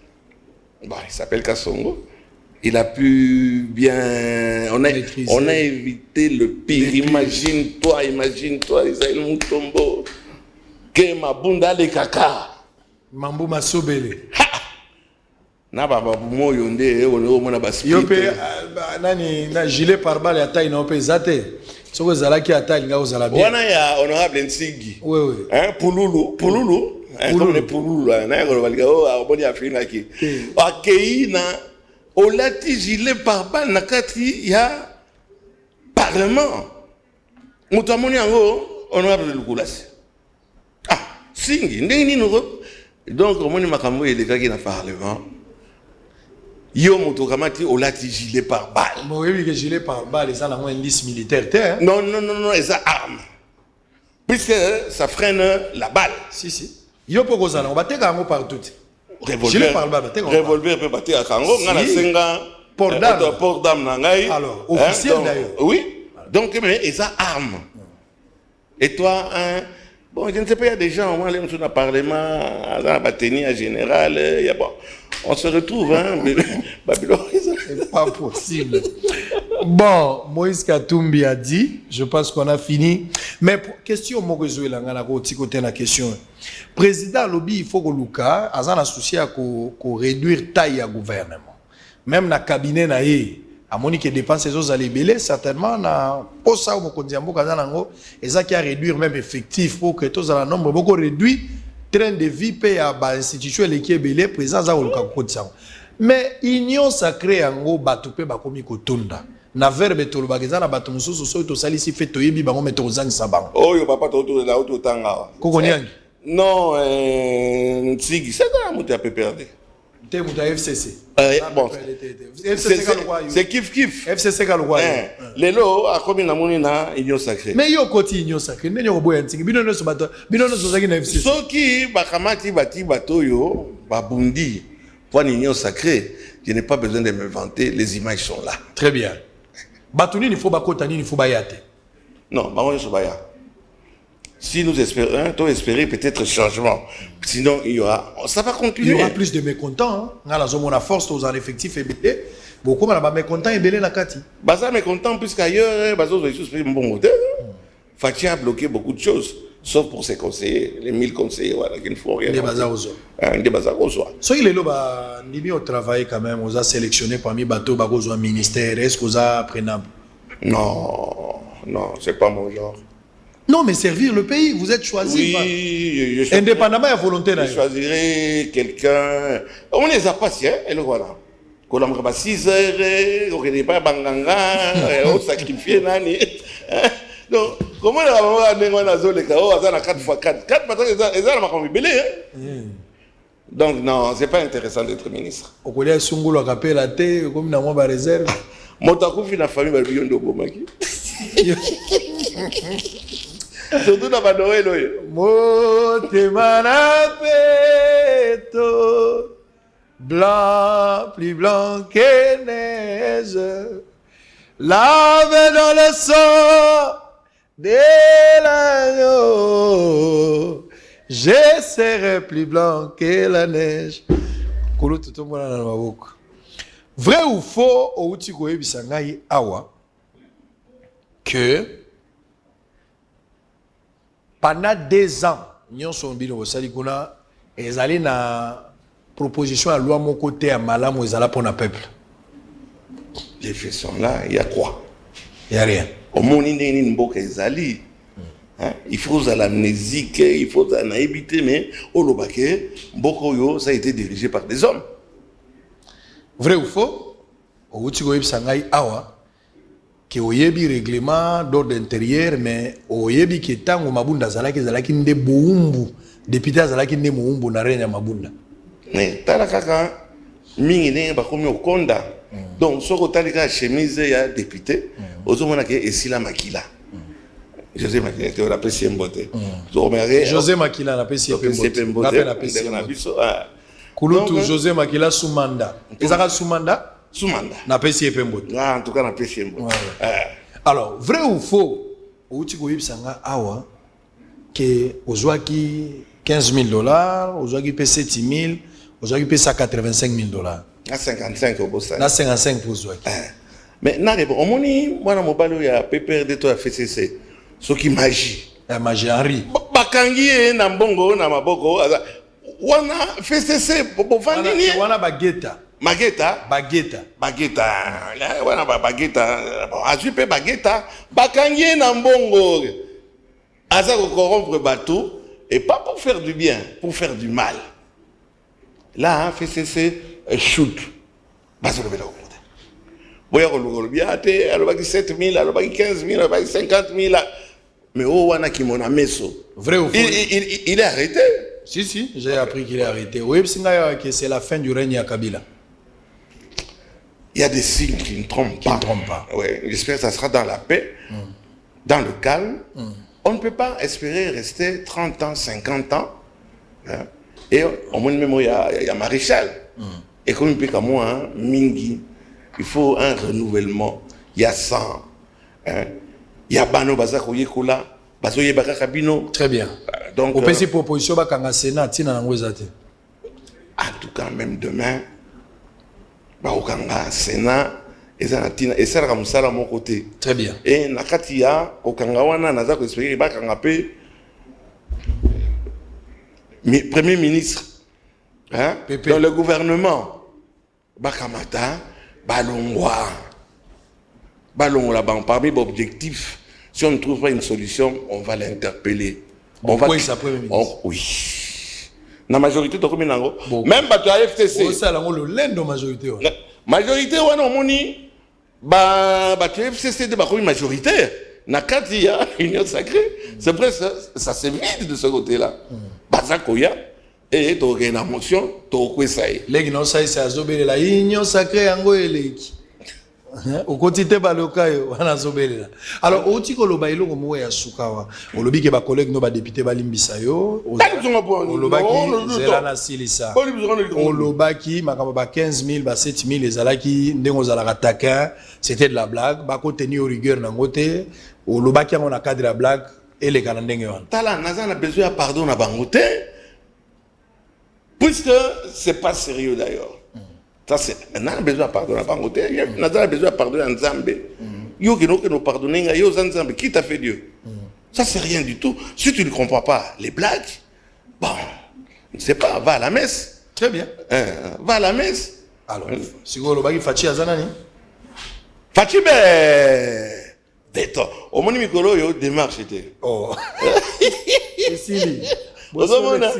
Bah, il s'appelle Kassongo. Il a pu bien. On a évité le pire. Imagine-toi, Isaïl Moutombo. Que ma bunda le caca. Mambo Masobele. Na baba mo yonde on est au mona baspi. Yope nani na gilet pare-balles ya taille na ope zate. Soko zalaki ya taille nga ozala bien. Wana ya honorable Nsigi. Oui. Hein Pululu. Comme les Pululu là, na ko balika o boni Afrika ki. Akei na olati gilet pare-balles na kati ya parlement. Mutamoni yango honorable Lukulasi. Ah, Singi ndeni nuko. Donc omoni makambo elekaki na parlement. Yo motokamati olati gilet pare-balles. Bon oui que gilet pare-balles ça na une liste militaire terre. Non, ça arme. Puisque ça freine la balle. Si. Yo poko zala on bateka ngo partout. Gilet pare-balles bateka. Revolver peut battre à Kango, ngana senga port d'arme na ngai. Alors, officiel d'ailleurs. Oui. Donc mais ça arme. Et toi bon, je ne sais pas, il y a des gens, moi, dans le Parlement, dans la bataille générale, bon, on se retrouve, hein, Babylone. C'est pas possible. Bon, Moïse Katumbi a dit, je pense qu'on a fini. Mais question, moi, je vais côté la question. Président Lobby, il faut que Luka, a associé à réduire taille à gouvernement. Même dans le cabinet, à Monique et dépenses aux allés certainement na pour ça au Mokondiambo Kazanango et ça qui a réduire même effectif pour que tous à nombre beaucoup réduit train de vie paye à institution qui est belé présent ça au Kakotsa mais union sacrée ango batupe bakomi kotunda na verbe to bageza na batu mususu so to salisi fait to yebi bango meto ozangi sabango oh yo papa to la auto tanga koko nyangi non Tsigi c'est quand même un peu perdu. T'es mouta FCC. Bon, c'est kiff. FCC Galwa. Les lots a commis la monnaie na union sacrée. Mais yo côté union sacrée, n'est yo boya ntiki. Bino no so bato, bino no so zaki na FCC. So qui bakamati bati bato yo, babundi pour union sacrée, je n'ai pas besoin de me vanter, les images sont là. Très bien. Batuni il faut bakota ni il faut bayate. Non, ba on so baya. Si nous espérons, espérer peut-être changement. Sinon, ça va continuer. Il y aura plus de mécontents. Hein. La zone a force aux effectifs et belé. Beaucoup de mécontents et belé la Kati. Baza mécontent puisqu'ailleurs, Baza est un bon modèle. Fachi a bloqué beaucoup de choses, sauf pour ses conseillers, les 1000 conseillers voilà, qui ne font rien. Des Baza aux Des Baza aux So il est là, Nibi au travail quand même, on a sélectionné parmi bateaux, bateaux ministère. Est-ce qu'on a prenable? Non, c'est pas mon genre. Non, mais servir le pays, vous êtes choisi. Oui, indépendamment de la volonté. Je choisirai quelqu'un. On les a pas, et le voilà. Quand on a 6 heures, on n'est pas banganga, on sacrifie nani. Donc, comment on a un zone qui a 4x4 4 batailles, ils ont un belé. Donc, non, c'est pas intéressant d'être ministre. On connaît un Sungolo qui appelle la tête, comme dans ma réserve. Motakou, la famille, va bien de Bomaki. Surtout dans Noël. Motema na peto, blanc, plus blanc que neige, lave dans le sang de l'agneau, je serai plus blanc que la neige. Vrai ou faux, au Outikoé Bisangaï Awa, que pendant 2 ans, nous sommes allés na proposition à loi mon côté à Malam ou Ezala pour le peuple. Les faits sont là, il y a quoi? Il n'y a rien. Au monde, il faut l'amnésique, il faut éviter, mais au Lobake, ça a été dirigé par des hommes. Vrai ou faux? Au Outikoé Bisangaï Awa, que oyebi règlement d'ordre intérieur, mais oyebi qui tant au mabunda zalaki nde boumbu député zalaki nde moumbu na renya mabunda. Mais tala kaka mingi ne ba komi okonda. Donc soko talika chemise ya député, ozomona ke esila makila. José Makila te apprécié mbote. José Makila na apprécié mbote. Na apprécié mbote. Kulutu José Makila Soumanda. Ezaka Soumanda? Soumanda. Na pesi pembo. En tout cas na pesi pembo. Alors, vrai ou faux, outi ko yibsanga awa que ozwaki $15,000, ozwaki pe $7,000, ozwaki pe $185,000. Na 55 au bossa. Na 55 pour ozwaki. Mais na rebo omoni mwana mobalo ya PPRD to ya FCC. Soki magie. La magie Henri. Bakangi na mbongo na maboko wana FCC bovandi ni wana bageta. Bageta. Wana bageta. Azupe bageta. Bakangi na mbongo. Aza ko corrompre bateau et pas pour faire du bien, pour faire du mal. Là, FCC shoot. Bazo le belo. Boya ko le biate, alobaki 7,000, alobaki 15,000, alobaki 50,000. Mais oh wana ki mona meso. Vrai ou faux? Il est arrêté. Si, j'ai appris qu'il est arrêté. Oui, que c'est la fin du règne à Kabila. Il y a des signes qui ne trompent pas. Oui, j'espère que ça sera dans la paix, dans le calme. On ne peut pas espérer rester 30 ans, 50 ans. Hein? Et au moins, même, il y a Maréchal. Et comme il peut comme moi, Mingi, il faut un renouvellement. Il y a 100. Hein? Il y a Bano Bazako Yekola, Bazo Yebaka Kabino. Très bien. Donc, au PC proposition, Bakanga Sénat, Tina Ngwezate. En tout cas, même demain, Bakanga Sénat, et ça sera comme ça à mon côté. Très bien. Et Nakatia, Okangawana, Nazako espérer, Bakanga P. Premier ministre, hein, dans le gouvernement, Bakamata, Balongwa. Balongwa, parmi les objectifs, si on ne trouve pas une solution, on va l'interpeller. On va oui. La majorité de combien même à FTC. Ça le majorité. Majorité on a moni FCC de majoritaire. Na katia union sacrée. C'est vrai ça se vide de ce côté-là. Bazakoya et to gena motion to kwesai. Les non ça c'est azobele la union sacrée ngo eleki. Au quotidien balokayo wana zobelela. Alors otiko loba iloko mo ya sukawa. Olobi ke ba collègue no ba député ba limbisa yo. Olobaki zelana silisa. Olobaki makamba ba 15,000 ba 7,000 ezalaki ndengo zalaka taquin, c'était de la blague, ba ko tenir rigueur na ngote. Olobaki on a cadre la blague et les kana ndenge wana. Tala nazana besoin de pardon na bangote. Puisque c'est pas sérieux d'ailleurs. Ça c'est on a besoin de pardon à Bangote, on a besoin de pardon à Nzambe. Yo qui nous pardonner, yo Nzambe qui t'a fait Dieu. Ça c'est rien du tout. Si tu ne comprends pas les blagues, bon, je ne sais pas, va à la messe. Très bien. Va à la messe. Alors, si vous voulez Fachi Azanani. Fachi Déto. Au moni mikolo yo démarche était. Oh. Ici. Ozomona.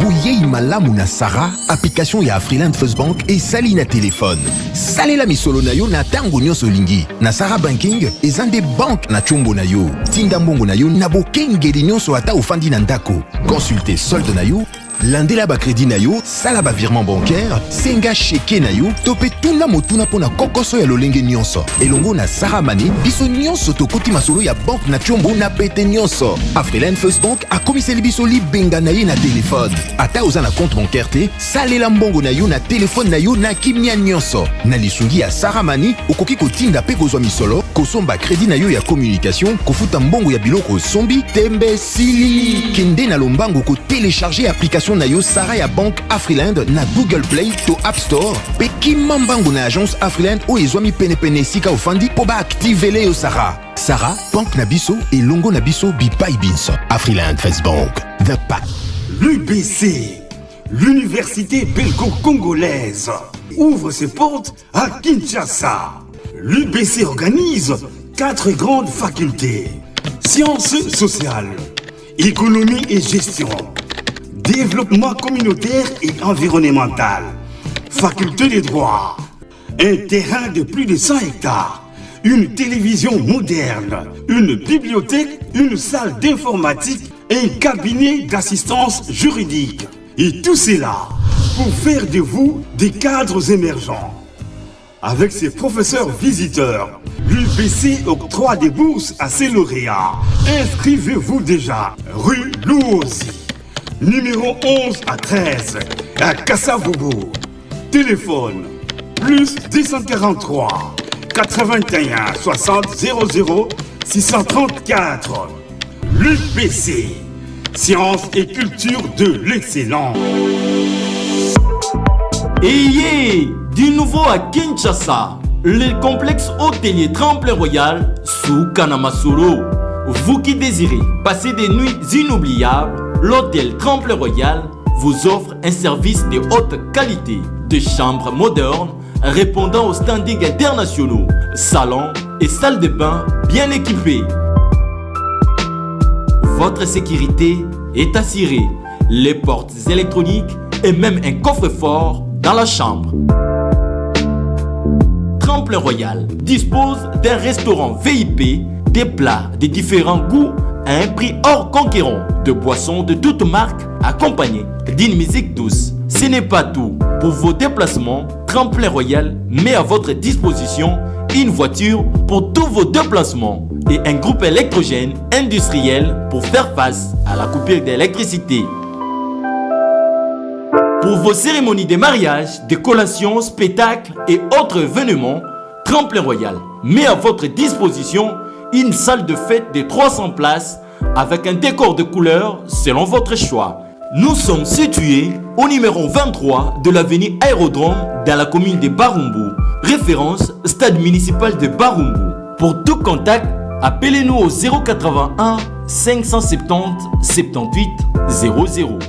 Bouyei malamu na Sarah, application ya Afriland First Bank et sali na téléphone. Salela misolo na yo na tango nyonso lingi. Na Sarah Banking, ezande bank na chombo na yo. Tinda mbongo na yo na bokengeli nyonso ata ofandi na ndako. Consultez solde na yo landela ba crédit na yo, sala ba virement bancaire, senga cheke na yo, tope tuna motuna pona kokoso ya lolenge nyonso. Elongo na Sarah Mani, biso nyonso tokoti masolo ya banque na Tchombo na pete nyonso. Afriland First Bank a komiseli biso libenga na ye na téléphone. Ata oza na compte bancaire te, salela mbongo na yo na téléphone na yo na kimia nyonso. Na lisungi ya Sarah Mani, okoki kotinda pe kozwa misolo, kosomba crédit na yo ya communication, kofuta mbongo ya biloko sombi, tembe sili. Kende na lombango ko télécharger application na yo Sarah ya banque Afriland na Google Play to App Store. Pe kimambango na agence Afriland o ezwami pene sika ofandi po ba activer yo Sarah. Sarah, banque na biso et longo na biso bipai binso. Afriland First Bank, the pack. L'UBC, l'université belgo-congolaise, ouvre ses portes à Kinshasa. L'UBC organise 4 grandes facultés. Sciences sociales, économie et gestion, développement communautaire et environnemental, faculté des droits, un terrain de plus de 100 hectares, une télévision moderne, une bibliothèque, une salle d'informatique et un cabinet d'assistance juridique. Et tout cela pour faire de vous des cadres émergents. Avec ses professeurs visiteurs, l'UBC octroie des bourses à ses lauréats. Inscrivez-vous déjà, rue Louosi, numéro 11 à 13, à Kassavogo. Téléphone, plus 243 81 60 00 634. L'UBC, sciences et culture de l'excellence. Ayez du nouveau à Kinshasa, le complexe hôtelier Tremplin Royal sous Kanamasolo. Vous qui désirez passer des nuits inoubliables, l'hôtel Tremplin Royal vous offre un service de haute qualité, de chambres modernes répondant aux standings internationaux, salons et salles de bain bien équipées. Votre sécurité est assurée, les portes électroniques et même un coffre-fort dans la chambre. Tremplin Royal dispose d'un restaurant VIP, des plats de différents goûts à un prix hors conquérant, de boissons de toutes marques accompagnées d'une musique douce. Ce n'est pas tout. Pour vos déplacements, Tremplin Royal met à votre disposition une voiture pour tous vos déplacements et un groupe électrogène industriel pour faire face à la coupure d'électricité. Pour vos cérémonies de mariage, de collations, spectacles et autres événements, Tremplin Royal met à votre disposition une salle de fête de 300 places avec un décor de couleurs selon votre choix. Nous sommes situés au numéro 23 de l'avenue Aérodrome dans la commune de Barumbu, référence stade municipal de Barumbu. Pour tout contact, appelez-nous au 081 570 78 00.